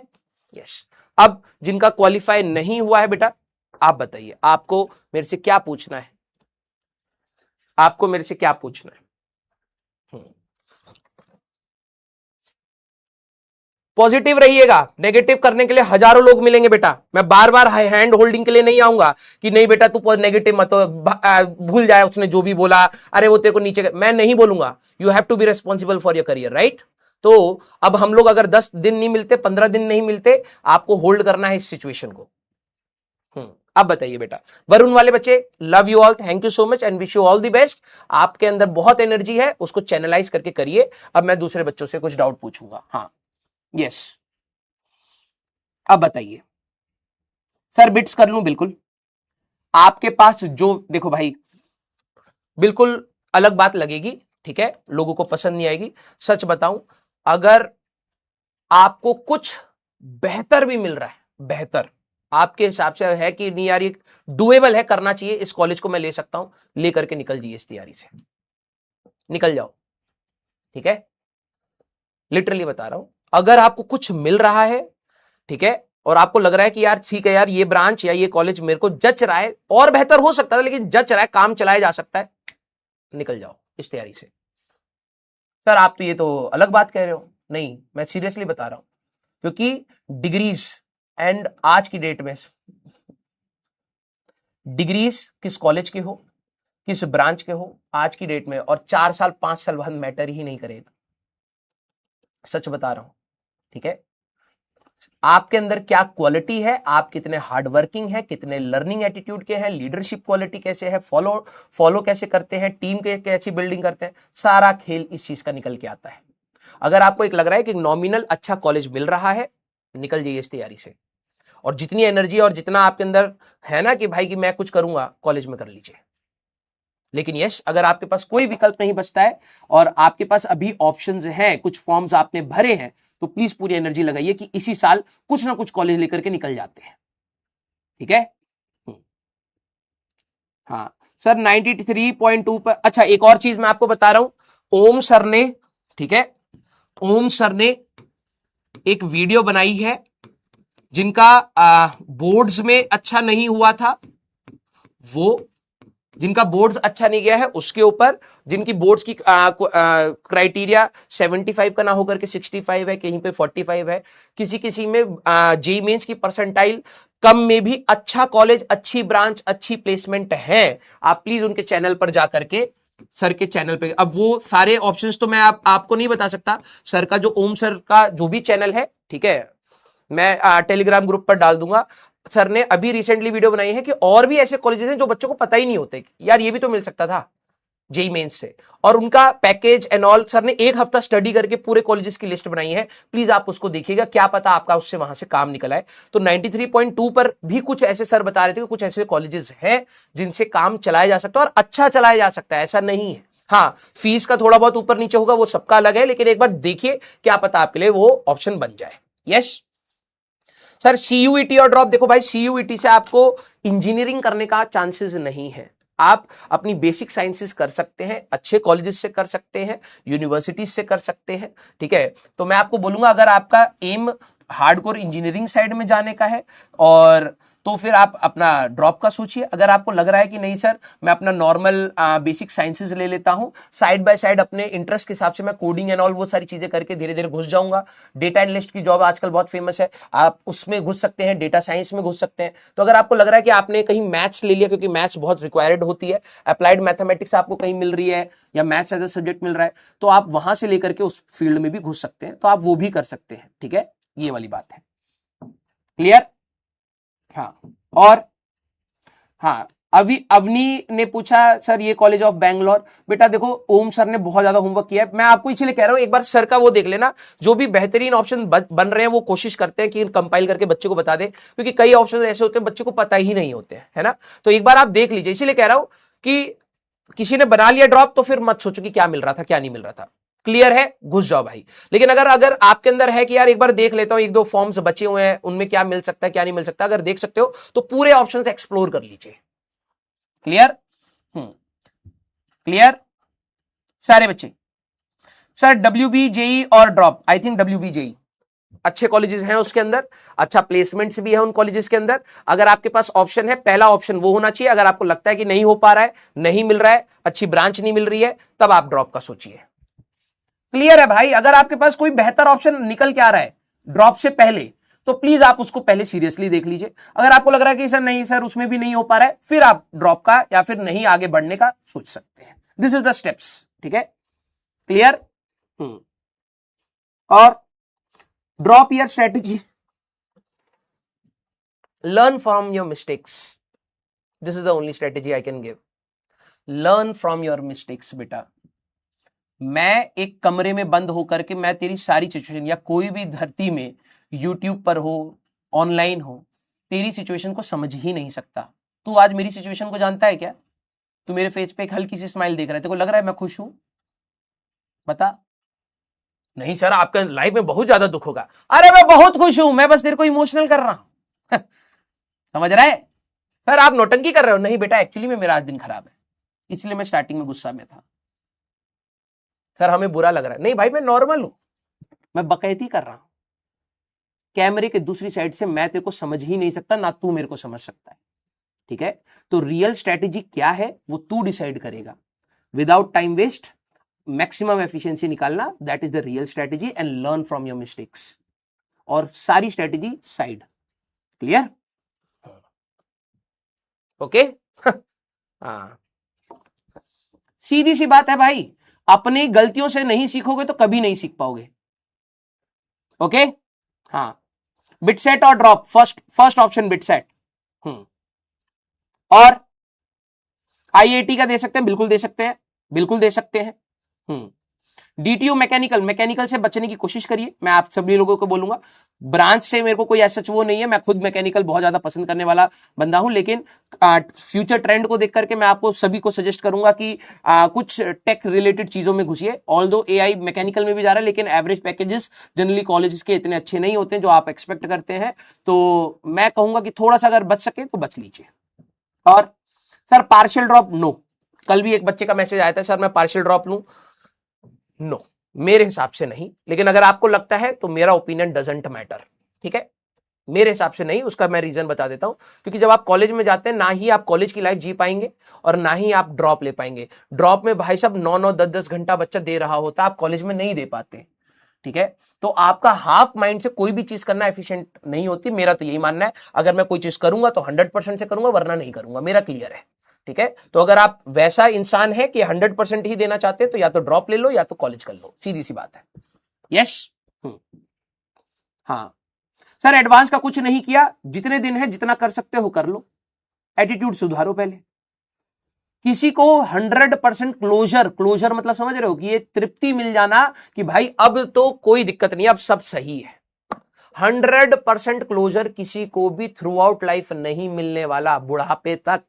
Speaker 1: यस, अब जिनका क्वालिफाई नहीं हुआ है बेटा आप बताइए, आपको मेरे से क्या पूछना है, आपको मेरे से क्या पूछना है। पॉजिटिव रहिएगा, नेगेटिव करने के लिए हजारों लोग मिलेंगे बेटा, मैं बार बार हैंड होल्डिंग के लिए नहीं आऊंगा कि नहीं बेटा तू नेगेटिव मत, भूल जाए उसने जो भी बोला, अरे वो तेरे को नीचे, मैं नहीं बोलूंगा। You have to be responsible for your career, right. तो अब हम लोग अगर 10 दिन नहीं मिलते, 15 दिन नहीं मिलते, आपको होल्ड करना है इस सिचुएशन को। अब बताइए बेटा, वरुण वाले बच्चे, love you all, thank you so much and wish you all the best. आपके अंदर बहुत एनर्जी है, उसको चैनलाइज करके करिए। अब मैं दूसरे बच्चों से कुछ डाउट पूछूंगा। हाँ यस, अब बताइए। सर बिट्स कर लूं? बिल्कुल। आपके पास जो, देखो भाई बिल्कुल अलग बात लगेगी, ठीक है, लोगों को पसंद नहीं आएगी। सच बताऊं, अगर आपको कुछ बेहतर भी मिल रहा है, बेहतर आपके हिसाब से है कि नहीं यार ये डुएबल है, करना चाहिए, इस कॉलेज को मैं ले सकता हूं, लेकर के निकल जाइए, इस तैयारी से निकल जाओ, ठीक है। लिटरली बता रहा हूं, अगर आपको कुछ मिल रहा है, ठीक है, और आपको लग रहा है कि यार ठीक है यार ये ब्रांच या ये कॉलेज मेरे को जच रहा है, और बेहतर हो सकता है लेकिन जच रहा है, काम चलाया जा सकता है, निकल जाओ इस तैयारी से। सर आप तो ये तो अलग बात कह रहे हो। नहीं, मैं सीरियसली बता रहा हूं, क्योंकि डिग्रीज एंड आज की डेट में डिग्रीज किस कॉलेज के हो, किस ब्रांच के हो, आज की डेट में और 4 साल 5 साल बाद मैटर ही नहीं करेगा। सच बता रहा हूं, ठीक है। आपके अंदर क्या क्वालिटी है, आप कितने हार्डवर्किंग है, कितने लर्निंग एटीट्यूड के हैं, लीडरशिप क्वालिटी कैसे है, फॉलो कैसे करते हैं, टीम के कैसी बिल्डिंग करते हैं, सारा खेल इस चीज का निकल के आता है। अगर आपको एक लग रहा है कि नॉमिनल अच्छा कॉलेज मिल रहा है, निकल जाइए इस तैयारी से, और जितनी एनर्जी और जितना आपके अंदर है ना कि भाई कि मैं कुछ करूंगा, कॉलेज में कर लीजिए। लेकिन यस, अगर आपके पास कोई विकल्प नहीं बचता है और आपके पास अभी ऑप्शंस हैं, कुछ फॉर्म्स आपने भरे हैं, तो प्लीज पूरी एनर्जी लगाइए कि इसी साल कुछ ना कुछ कॉलेज लेकर के निकल जाते हैं, ठीक है। हाँ सर 93.2 पर। अच्छा एक और चीज मैं आपको बता रहा हूं, ओम सर ने, ठीक है, ओम सर ने एक वीडियो बनाई है, जिनका बोर्ड्स में अच्छा नहीं हुआ था, वो जिनका बोर्ड्स अच्छा नहीं गया है उसके ऊपर, जिनकी बोर्ड्स की क्राइटेरिया 75 का ना होकर के 65 है, कहीं पे 45 है, किसी किसी में जेईई मेंस की परसेंटाइल कम में भी अच्छा कॉलेज, अच्छी ब्रांच, अच्छी प्लेसमेंट है, आप प्लीज उनके चैनल पर जाकर के, सर के चैनल पे, अब वो सारे ऑप्शंस तो मैं आपको नहीं बता सकता, सर का जो ओम सर का जो भी चैनल है, ठीक है, मैं टेलीग्राम ग्रुप पर डाल दूंगा। सर ने अभी रिसेंटली वीडियो बनाई है कि और भी ऐसे कॉलेजेस हैं जो बच्चों को पता ही नहीं होते, यार ये भी तो मिल सकता था, जेई मेंस से, और उनका पैकेज एंड ऑल सर ने 1 हफ्ता स्टडी करके पूरे कॉलेजेस की लिस्ट बनाई है, प्लीज आप उसको देखिएगा, क्या पता आपका उससे वहां से काम निकल आए। तो 93.2 पर भी कुछ ऐसे सर बता रहे थे कि कुछ ऐसे कॉलेजेस हैं जिनसे काम चलाया जा सकता है और अच्छा चलाया जा सकता है, ऐसा नहीं है। हाँ, फीस का थोड़ा बहुत ऊपर नीचे होगा, वो सबका अलग है, लेकिन एक बार देखिए क्या पता आपके लिए वो ऑप्शन बन जाए। यस सर, सीयूईटी और ड्रॉप, देखो भाई सीयूईटी से आपको इंजीनियरिंग करने का चांसेस नहीं है। आप अपनी बेसिक साइंसेस कर सकते हैं, अच्छे कॉलेजेस से कर सकते हैं, यूनिवर्सिटीज से कर सकते हैं, ठीक है। तो मैं आपको बोलूंगा अगर आपका एम हार्डकोर इंजीनियरिंग साइड में जाने का है और तो फिर आप अपना ड्रॉप का सोचिए। अगर आपको लग रहा है कि नहीं सर मैं अपना नॉर्मल बेसिक साइंसेस ले लेता हूं, साइड बाय साइड अपने इंटरेस्ट के हिसाब से मैं कोडिंग एंड ऑल वो सारी चीजें करके धीरे धीरे घुस जाऊंगा, डेटा एनालिस्ट की जॉब आजकल बहुत फेमस है, आप उसमें घुस सकते हैं, डेटा साइंस में घुस सकते हैं। तो अगर आपको लग रहा है कि आपने कहीं मैथ्स ले लिया क्योंकि मैथ्स बहुत रिक्वायर्ड होती है, अप्लाइड मैथमेटिक्स आपको कहीं मिल रही है या मैथ्स एज ए सब्जेक्ट मिल रहा है, तो आप वहां से लेकर के उस फील्ड में भी घुस सकते हैं, तो आप वो भी कर सकते हैं, ठीक है। ये वाली बात है, क्लियर। हाँ, और हाँ, अभी अवनी ने पूछा सर ये कॉलेज ऑफ बैंगलोर, बेटा देखो ओम सर ने बहुत ज्यादा होमवर्क किया है, मैं आपको इसलिए कह रहा हूं एक बार सर का वो देख लेना, जो भी बेहतरीन ऑप्शन बन रहे हैं वो कोशिश करते हैं कि कंपाइल करके बच्चे को बता दे, क्योंकि कई ऑप्शन ऐसे होते हैं बच्चे को पता ही नहीं होते हैं, है ना। तो एक बार आप देख लीजिए, इसीलिए कह रहा हूं कि किसी ने बना लिया ड्रॉप तो फिर मत सोचो कि क्या मिल रहा था क्या नहीं मिल रहा था, क्लियर है, घुस जाओ भाई। लेकिन अगर अगर आपके अंदर है कि यार एक बार देख लेता हूं, 1-2 फॉर्म्स बचे हुए हैं उनमें क्या मिल सकता है क्या नहीं मिल सकता, अगर देख सकते हो तो पूरे ऑप्शंस एक्सप्लोर कर लीजिए। क्लियर, क्लियर सारे बच्चे। सर डब्ल्यूबी जेई और drop, I think WB JE अच्छे कॉलेजेस हैं उसके अंदर, अच्छा प्लेसमेंट्स भी है उन कॉलेजेस के अंदर। अगर आपके पास ऑप्शन है, पहला ऑप्शन वो होना चाहिए। अगर आपको लगता है कि नहीं हो पा रहा है, नहीं मिल रहा है, अच्छी ब्रांच नहीं मिल रही है, तब आप ड्रॉप का सोचिए। क्लियर है भाई, अगर आपके पास कोई बेहतर ऑप्शन निकल के आ रहा है ड्रॉप से पहले, तो प्लीज आप उसको पहले सीरियसली देख लीजिए। अगर आपको लग रहा है कि सर नहीं सर उसमें भी नहीं हो पा रहा है, फिर आप ड्रॉप का या फिर नहीं आगे बढ़ने का सोच सकते हैं। दिस इज द स्टेप्स, ठीक है, क्लियर। और drop your strategy, learn from your mistakes, this is the only strategy I can give, learn from your mistakes. बेटा मैं एक कमरे में बंद होकर के मैं तेरी सारी सिचुएशन, या कोई भी धरती में यूट्यूब पर हो ऑनलाइन हो, तेरी सिचुएशन को समझ ही नहीं सकता। तू आज मेरी सिचुएशन को जानता है क्या? तू मेरे फेस पे एक हल्की सी स्माइल देख रहा है, तेरे को लग रहा है मैं खुश हूं? बता। नहीं सर आपका लाइफ में बहुत ज्यादा दुख होगा। अरे मैं बहुत खुश हूं, मैं बस तेरे को इमोशनल कर रहा हूं समझ रहा है? सर आप नौटंकी कर रहे हो। नहीं बेटा एक्चुअली में मेरा आज दिन खराब है, इसलिए मैं स्टार्टिंग में गुस्सा में था। सर हमें बुरा लग रहा है। नहीं भाई मैं नॉर्मल हूं, मैं बकैती कर रहा हूं। कैमरे के दूसरी साइड से मैं तेरे को समझ ही नहीं सकता, ना तू मेरे को समझ सकता है, ठीक है। तो रियल स्ट्रेटेजी क्या है वो तू डिसाइड करेगा। Without time waste maximum efficiency निकालना, that is the real strategy, and learn from your mistakes. और सारी स्ट्रेटेजी साइड, क्लियर, ओके। हाँ, सीधी सी बात है भाई, अपनी गलतियों से नहीं सीखोगे तो कभी नहीं सीख पाओगे, ओके। हाँ, बिटसेट और ड्रॉप, फर्स्ट ऑप्शन बिटसेट। और आईआईटी का दे सकते हैं, बिल्कुल दे सकते हैं, बिल्कुल दे सकते हैं। डीटीयू मैकेनिकल से बचने की कोशिश करिए, मैं आप सभी लोगों को बोलूंगा। ब्रांच से मेरे को कोई ऐसा वो नहीं है, मैं खुद मैकेनिकल बहुत ज्यादा पसंद करने वाला बंदा हूं, लेकिन फ्यूचर ट्रेंड को देख करके मैं आपको सभी को सजेस्ट करूंगा कि कुछ टेक रिलेटेड चीजों में घुसिए। ऑल्दो एआई मैकेनिकल में भी जा रहा है, लेकिन एवरेज पैकेजेस जनरली कॉलेजेस के इतने अच्छे नहीं होते जो आप एक्सपेक्ट करते हैं। तो मैं कहूंगा कि थोड़ा सा अगर बच सके तो बच लीजिए। और सर पार्शियल ड्रॉप नो, कल भी एक बच्चे का मैसेज आया था सर मैं पार्शियल ड्रॉप लूं, नो मेरे हिसाब से नहीं। लेकिन अगर आपको लगता है तो मेरा ओपिनियन डजंट मैटर, ठीक है। मेरे हिसाब से नहीं, उसका मैं रीजन बता देता हूं। क्योंकि जब आप कॉलेज में जाते हैं ना ही आप कॉलेज की लाइफ जी पाएंगे और ना ही आप ड्रॉप ले पाएंगे। ड्रॉप में भाई साहब 9-9 10-10 घंटा बच्चा दे रहा होता, आप कॉलेज में नहीं दे पाते, ठीक है। तो आपका हाफ माइंड से कोई भी चीज करना एफिशिएंट नहीं होती, मेरा तो यही मानना है। अगर मैं कोई चीज करूंगा तो 100% से करूंगा, वरना नहीं करूंगा, मेरा क्लियर है, ठीक है। तो अगर आप वैसा इंसान है कि 100% ही देना चाहते हैं तो या तो ड्रॉप ले लो या तो कॉलेज कर लो, सीधी सी बात है। यस, हाँ सर एडवांस का कुछ नहीं किया, जितने दिन है जितना कर सकते हो कर लो, एटीट्यूड सुधारो पहले। किसी को 100% क्लोजर मतलब समझ रहे हो कि ये तृप्ति मिल जाना कि भाई अब तो कोई दिक्कत नहीं, अब सब सही है। 100% क्लोजर किसी को भी थ्रू आउट लाइफ नहीं मिलने वाला, बुढ़ापे तक।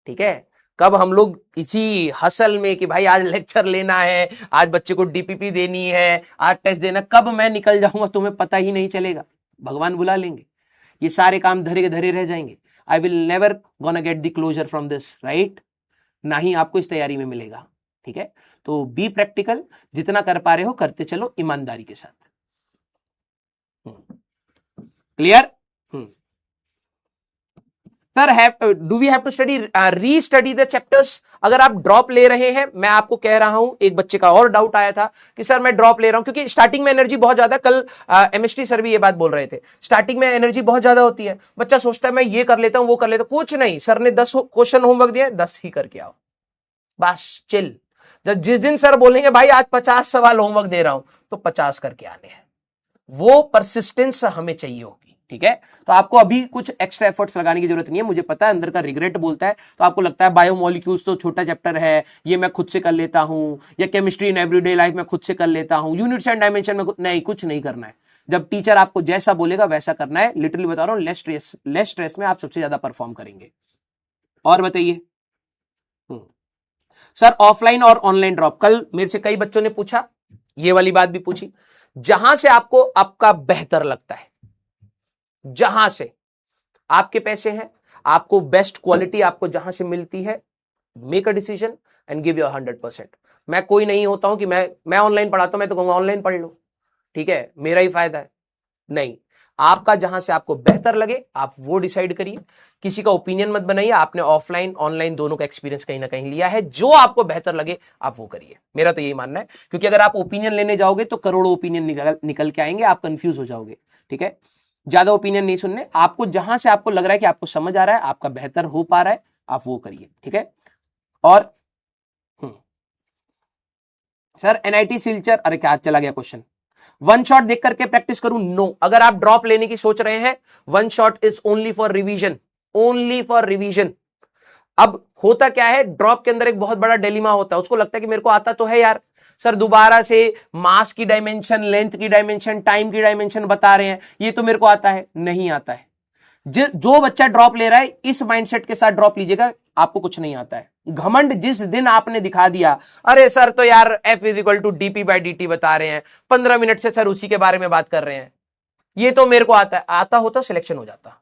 Speaker 1: ठीक है, कब हम लोग इसी हसल में कि भाई आज लेक्चर लेना है, आज बच्चे को डीपीपी देनी है, आज टेस्ट देना, कब मैं निकल जाऊंगा तुम्हें पता ही नहीं चलेगा। भगवान बुला लेंगे, ये सारे काम धरे के धरे रह जाएंगे। I will never gonna get the closure from this, right? ना ही आपको इस तैयारी में मिलेगा। ठीक है, तो बी प्रैक्टिकल, जितना कर पा रहे हो करते चलो ईमानदारी के साथ। Clear? Sir, do we have to study restudy the chapters? अगर आप ड्रॉप ले रहे हैं, मैं आपको कह रहा हूं, एक बच्चे का और डाउट आया था कि सर मैं ड्रॉप ले रहा हूं क्योंकि स्टार्टिंग में एनर्जी बहुत ज्यादा, कल एमएसटी सर भी ये बात बोल रहे थे, स्टार्टिंग में एनर्जी बहुत ज्यादा होती है, बच्चा सोचता है मैं ये कर लेता हूं वो कर लेता हूं, कुछ नहीं, सर ने 10 क्वेश्चन होमवर्क दिया, 10 ही करके आओ, बस चिल। जिस दिन सर बोलेंगे भाई आज 50 सवाल होमवर्क दे रहा हूं, तो 50 करके आने हैं। वो परसिस्टेंस हमें चाहिए होगी। ठीक है, तो आपको अभी कुछ एक्स्ट्रा एफर्ट्स लगाने की जरूरत नहीं है। मुझे पता है अंदर का रिग्रेट बोलता है, तो आपको लगता है बायोमोलिक्यूल्स तो छोटा चैप्टर है, ये मैं खुद से कर लेता हूं, या केमिस्ट्री इन एवरीडे लाइफ में खुद से कर लेता हूं, यूनिट्स एंड डायमेंशन में नहीं, कुछ नहीं करना है। जब टीचर आपको जैसा बोलेगा वैसा करना है। लिटरली बता रहा हूं, लेस स्ट्रेस में आप सबसे ज्यादा परफॉर्म करेंगे। और बताइए सर, ऑफलाइन और ऑनलाइन ड्रॉप? कल मेरे से कई बच्चों ने पूछा, ये वाली बात भी पूछी, जहां से आपको आपका बेहतर लगता है, जहां से आपके पैसे हैं, आपको बेस्ट क्वालिटी आपको जहां से मिलती है, make a decision and give your 100%। मैं कोई नहीं होता हूं कि मैं ऑनलाइन पढ़ाता हूं, मैं तो कहूंगा ऑनलाइन पढ़ लो, ठीक है, मेरा ही फायदा है। नहीं, आपका जहां से आपको बेहतर लगे आप वो डिसाइड करिए। किसी का ओपिनियन मत बनाइए। आपने ऑफलाइन ऑनलाइन दोनों का एक्सपीरियंस कहीं ना कहीं लिया है, जो आपको बेहतर लगे आप वो करिए। मेरा तो यही मानना है, क्योंकि अगर आप ओपिनियन लेने जाओगे तो करोड़ों ओपिनियन निकल के आएंगे, आप कंफ्यूज हो जाओगे। ठीक है, ज्यादा ओपिनियन नहीं सुनने, आपको जहां से आपको लग रहा है कि आपको समझ आ रहा है, आपका बेहतर हो पा रहा है, आप वो करिए। ठीक है, और सर एनआईटी सिलचर, अरे क्या चला गया क्वेश्चन, वन शॉट देख करके प्रैक्टिस करूं? नो, अगर आप ड्रॉप लेने की सोच रहे हैं, one shot is only for revision, only for revision. अब होता क्या है, ड्रॉप के अंदर एक बहुत बड़ा डिलेमा होता है, उसको लगता है कि मेरे को आता तो है यार, सर दोबारा से मास की डायमेंशन, लेंथ की डायमेंशन, टाइम की डायमेंशन बता रहे हैं, ये तो मेरे को आता है। नहीं आता है। जो बच्चा ड्रॉप ले रहा है, इस माइंडसेट के साथ ड्रॉप लीजिएगा, आपको कुछ नहीं आता है। घमंड जिस दिन आपने दिखा दिया, अरे सर तो यार F = dp/dt बता रहे हैं, 15 मिनट से सर उसी के बारे में बात कर रहे हैं, ये तो मेरे को आता है, आता होता सिलेक्शन हो जाता,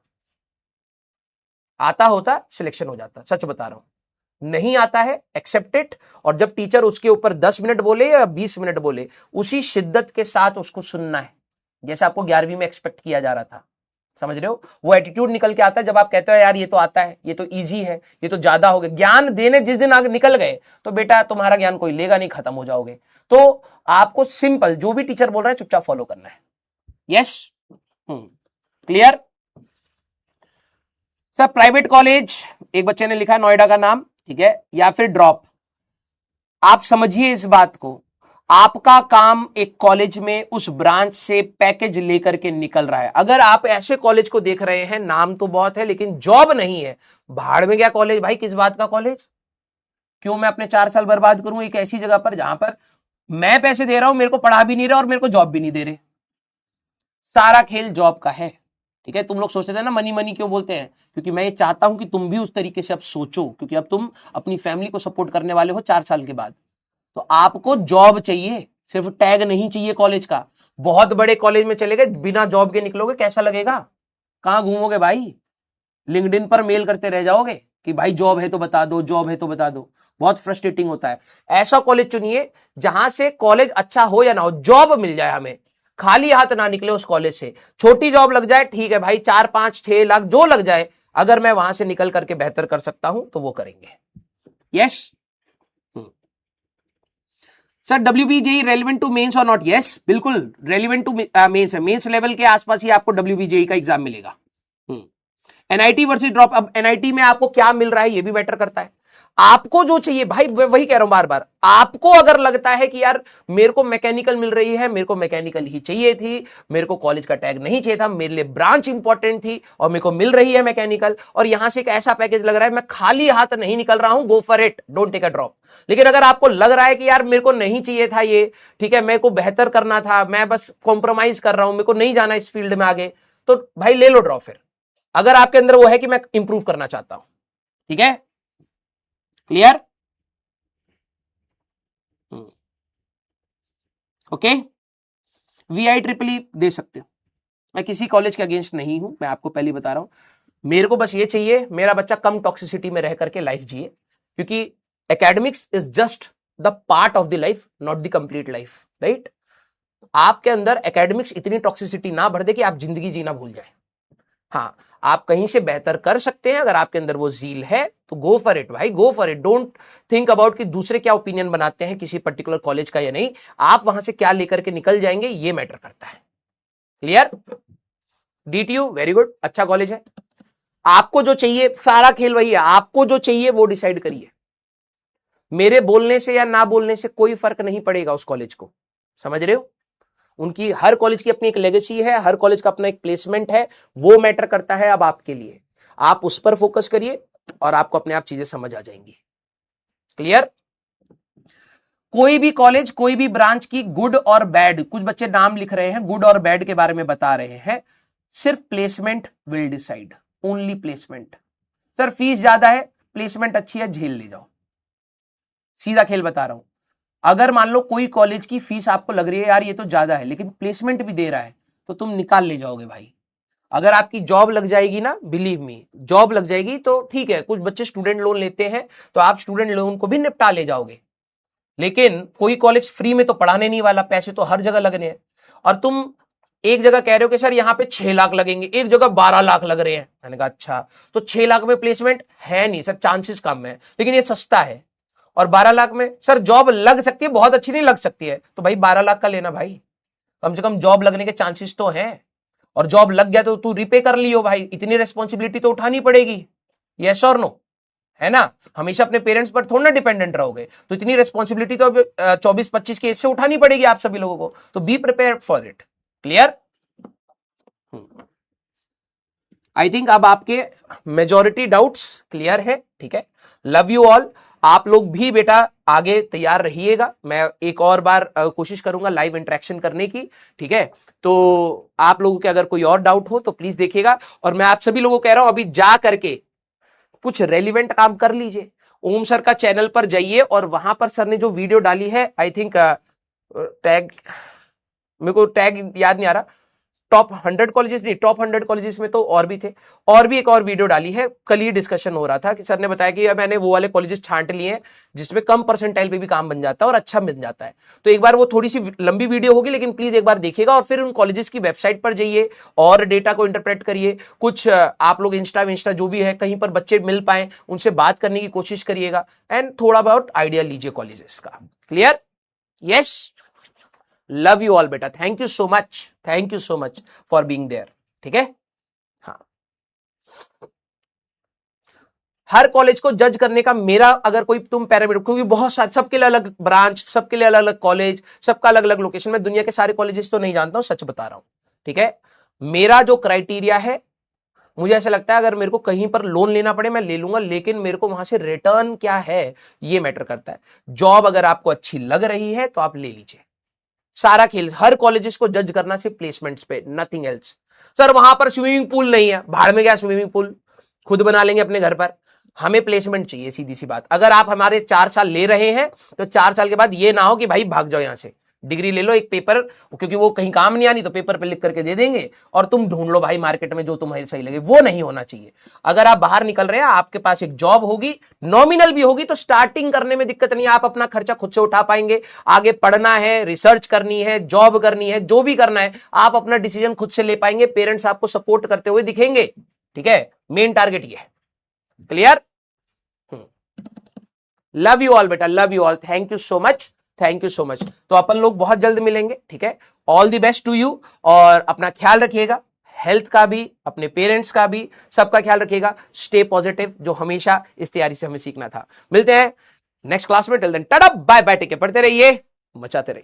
Speaker 1: आता होता सिलेक्शन हो जाता, सच बता रहा हूं। नहीं आता है, एक्सेप्ट इट, और जब टीचर उसके ऊपर 10 मिनट बोले या 20 मिनट बोले, उसी शिद्दत के साथ उसको सुनना है, जैसे आपको 11वीं में एक्सपेक्ट किया जा रहा था। समझ रहे हो, वो एटीट्यूड निकल के आता है जब आप कहते हो यार ये तो आता है, ये तो इजी है, ये तो ज्यादा हो गया। ज्ञान देने जिस दिन आगे निकल गए, तो बेटा तुम्हारा ज्ञान कोई लेगा नहीं, खत्म हो जाओगे। तो आपको सिंपल जो भी टीचर बोल रहा है चुपचाप फॉलो करना है। Yes, clear? Sir private college, एक बच्चे ने लिखा नोएडा का नाम, ठीक है, या फिर ड्रॉप। आप समझिए इस बात को, आपका काम एक कॉलेज में उस ब्रांच से पैकेज लेकर के निकल रहा है। अगर आप ऐसे कॉलेज को देख रहे हैं, नाम तो बहुत है लेकिन जॉब नहीं है, भाड़ में गया कॉलेज भाई, किस बात का कॉलेज? क्यों मैं अपने 4 साल बर्बाद करूं एक ऐसी जगह पर जहां पर मैं पैसे दे रहा हूं, मेरे को पढ़ा भी नहीं रहा और मेरे को जॉब भी नहीं दे रहे। सारा खेल जॉब का है। ठीक है, तुम लोग सोचते थे ना मनी मनी क्यों बोलते हैं, क्योंकि मैं ये चाहता हूं कि तुम भी उस तरीके से अब सोचो, क्योंकि अब तुम अपनी फैमिली को सपोर्ट करने वाले हो 4 साल के बाद। तो आपको जॉब चाहिए, सिर्फ टैग नहीं चाहिए कॉलेज का। बहुत बड़े कॉलेज में चले गए, बिना जॉब के निकलोगे, कैसा लगेगा? कहां घूमोगे भाई? लिंक्डइन पर मेल करते रह जाओगे कि भाई जॉब है तो बता दो, जॉब है तो बता दो। बहुत फ्रस्ट्रेटिंग होता है। ऐसा कॉलेज चुनिए जहां से कॉलेज अच्छा हो या ना हो, जॉब मिल जाए हमें, खाली हाथ ना निकले उस कॉलेज से। छोटी जॉब लग जाए ठीक है भाई, 4, 5, 6 लाख जो लग जाए, अगर मैं वहां से निकल करके बेहतर कर सकता हूं तो वो करेंगे। Yes sir, WBJE relevant to mains और नॉट? यस, बिल्कुल रेलिवेंट टू मेंस है। मेंस लेवल के आसपास ही आपको WBJE का एग्जाम मिलेगा। NIT versus drop. अब एनआईटी में आपको क्या मिल रहा है ये भी मैटर करता है। आपको जो चाहिए भाई, वही कह रहा हूं बार बार, आपको अगर लगता है कि यार मेरे को मैकेनिकल मिल रही है, मेरे को मैकेनिकल ही चाहिए थी, मेरे को कॉलेज का टैग नहीं चाहिए था, मेरे लिए ब्रांच इंपॉर्टेंट थी और मेरे को मिल रही है मैकेनिकल, और यहां से एक ऐसा पैकेज लग रहा है, मैं खाली हाथ नहीं निकल रहा हूं, go for it, don't take a drop. लेकिन अगर आपको लग रहा है कि यार मेरे को नहीं चाहिए था ये, ठीक है, मेरे को बेहतर करना था, मैं बस कॉम्प्रोमाइज कर रहा हूं, मेरे को नहीं जाना इस फील्ड में आगे, तो भाई ले लो ड्रॉप फिर, अगर आपके अंदर वो है कि मैं इंप्रूव करना चाहता हूं। ठीक है, क्लियर? ओके, VI ट्रिपल दे सकते हो, मैं किसी कॉलेज के अगेंस्ट नहीं हूं, मैं आपको पहले बता रहा हूं, मेरे को बस ये चाहिए मेरा बच्चा कम टॉक्सिसिटी में रह करके लाइफ जिए, क्योंकि academics is just the part of the life, not the complete life, right? आपके अंदर एकेडमिक्स इतनी टॉक्सिसिटी ना भर दे कि आप जिंदगी जीना भूल जाए। हाँ, आप कहीं से बेहतर कर सकते हैं, अगर आपके अंदर वो जील है तो गो फॉर इट भाई, गो for it. Don't think about कि दूसरे क्या ओपिनियन बनाते हैं किसी पर्टिकुलर कॉलेज का या नहीं, आप वहां से क्या लेकर के निकल जाएंगे ये मैटर करता है। क्लियर? DTU वेरी गुड, अच्छा कॉलेज है। आपको जो चाहिए, सारा खेल वही है, आपको जो चाहिए वो डिसाइड करिए। मेरे बोलने से या ना बोलने से कोई फर्क नहीं पड़ेगा उस कॉलेज को, समझ रहे हो? उनकी हर कॉलेज की अपनी एक लेगेसी है, हर कॉलेज का अपना एक प्लेसमेंट है, वो मैटर करता है अब आपके लिए। आप उस पर फोकस करिए और आपको अपने आप चीजें समझ आ जाएंगी। क्लियर? कोई भी कॉलेज, कोई भी ब्रांच की गुड और बैड, कुछ बच्चे नाम लिख रहे हैं, गुड और बैड के बारे में बता रहे हैं, सिर्फ placement will decide, only placement. Sir fees ज्यादा है, प्लेसमेंट अच्छी है, झेल ले जाओ, सीधा खेल बता रहा हूं। अगर मान लो कोई कॉलेज की फीस आपको लग रही है यार ये तो ज्यादा है, लेकिन प्लेसमेंट भी दे रहा है, तो तुम निकाल ले जाओगे भाई। अगर आपकी जॉब लग जाएगी ना, बिलीव मी, जॉब लग जाएगी तो ठीक है, कुछ बच्चे स्टूडेंट लोन लेते हैं तो आप स्टूडेंट लोन को भी निपटा ले जाओगे, लेकिन कोई कॉलेज फ्री में तो पढ़ाने नहीं वाला, पैसे तो हर जगह लगने हैं। और तुम एक जगह कह रहे हो कि सर यहां पे 6 लाख लगेंगे, एक जगह 12 लाख लग रहे हैं, मैंने कहा अच्छा, तो 6 लाख में प्लेसमेंट है नहीं सर, चांसेस कम है, लेकिन ये सस्ता है। और 12 लाख में सर जॉब लग सकती है, बहुत अच्छी नहीं लग सकती है, तो भाई 12 लाख का लेना भाई, कम से कम जॉब लगने के चांसेस तो हैं। और जॉब लग गया तो तू रिपे कर लियो भाई, इतनी रिस्पॉन्सिबिलिटी तो उठानी पड़ेगी, यस और नो, है ना? हमेशा अपने पेरेंट्स पर थोड़ा ना डिपेंडेंट रहोगे, तो इतनी रिस्पॉन्सिबिलिटी तो 24-25 के एज से उठानी पड़ेगी आप सभी लोगों को, तो be prepare for it. Clear? I think अब आपके मेजॉरिटी डाउट्स क्लियर है। ठीक है, लव यू ऑल। आप लोग भी बेटा आगे तैयार रहिएगा, मैं एक और बार कोशिश करूंगा लाइव इंटरेक्शन करने की। ठीक है, तो आप लोगों के अगर कोई और डाउट हो तो प्लीज देखिएगा, और मैं आप सभी लोगों को कह रहा हूं अभी जा करके कुछ रेलिवेंट काम कर लीजिए। ओम सर का चैनल पर जाइए और वहां पर सर ने जो वीडियो डाली है, आई थिंक टैग, मेरे को टैग याद नहीं आ रहा, टॉप 100 कॉलेजेस नहीं, टॉप 100 कॉलेजेस में तो और भी थे, और भी एक और वीडियो डाली है। कल ही डिस्कशन हो रहा था कि सर ने बताया कि मैंने वो वाले कॉलेजेस छांट लिए हैं जिसमें कम परसेंटाइल पे भी काम बन जाता है और अच्छा मिल जाता है। तो एक बार वो थोड़ी सी लंबी वीडियो होगी, लेकिन प्लीज एक बार देखिएगा और फिर उन कॉलेजेस की वेबसाइट पर जाइए और डेटा को इंटरप्रेट करिए। कुछ आप लोग इंस्टा जो भी है कहीं पर बच्चे मिल पाए उनसे बात करने की कोशिश करिएगा, एंड थोड़ा बहुत आइडिया लीजिए कॉलेजेस का। Clear? Yes, love you all बेटा, thank you so much for being there. ठीक है, हाँ, हर कॉलेज को जज करने का मेरा अगर कोई तुम पैरामीटर, क्योंकि बहुत सारे, सबके लिए अलग ब्रांच, सबके लिए अलग अलग कॉलेज, सबका अलग अलग लोकेशन, मैं दुनिया के सारे कॉलेजेस तो नहीं जानता हूं, सच बता रहा हूं। ठीक है, मेरा जो क्राइटेरिया है, मुझे ऐसा लगता है अगर मेरे को कहीं पर लोन लेना पड़े मैं ले लूंगा, लेकिन मेरे को वहां से रिटर्न क्या है ये मैटर करता है। जॉब अगर आपको अच्छी लग रही है तो आप ले लीजिए, सारा खेल, हर कॉलेजेस को जज करना सिर्फ प्लेसमेंट्स पे, नथिंग एल्स। सर वहां पर स्विमिंग पूल नहीं है, भाड़ में गया स्विमिंग पूल, खुद बना लेंगे अपने घर पर, हमें प्लेसमेंट चाहिए, सीधी सी बात। अगर आप हमारे 4 साल ले रहे हैं तो 4 साल के बाद ये ना हो कि भाई भाग जाओ यहां से, डिग्री ले लो एक पेपर, क्योंकि वो कहीं काम नहीं आनी तो पेपर पे लिख करके दे देंगे और तुम ढूंढ लो भाई मार्केट में जो तुम्हें सही लगे, वो नहीं होना चाहिए। अगर आप बाहर निकल रहे हैं, आपके पास एक जॉब होगी, नॉमिनल भी होगी, तो स्टार्टिंग करने में दिक्कत नहीं, आप अपना खर्चा खुद से उठा पाएंगे। आगे पढ़ना है, रिसर्च करनी है, जॉब करनी है, जो भी करना है आप अपना डिसीजन खुद से ले पाएंगे, पेरेंट्स आपको सपोर्ट करते हुए दिखेंगे। ठीक है, मेन टारगेट ये है। क्लियर? लव यू ऑल बेटा, love you all, thank you so much. तो अपन लोग बहुत जल्द मिलेंगे। ठीक है, all the best to you, और अपना ख्याल रखिएगा। हेल्थ का भी, अपने पेरेंट्स का भी, सबका ख्याल रखिएगा। स्टे पॉजिटिव, जो हमेशा इस तैयारी से हमें सीखना था। मिलते हैं नेक्स्ट क्लास में। Till then tata bye bye, take care, पढ़ते रहिए, मचाते रहिए।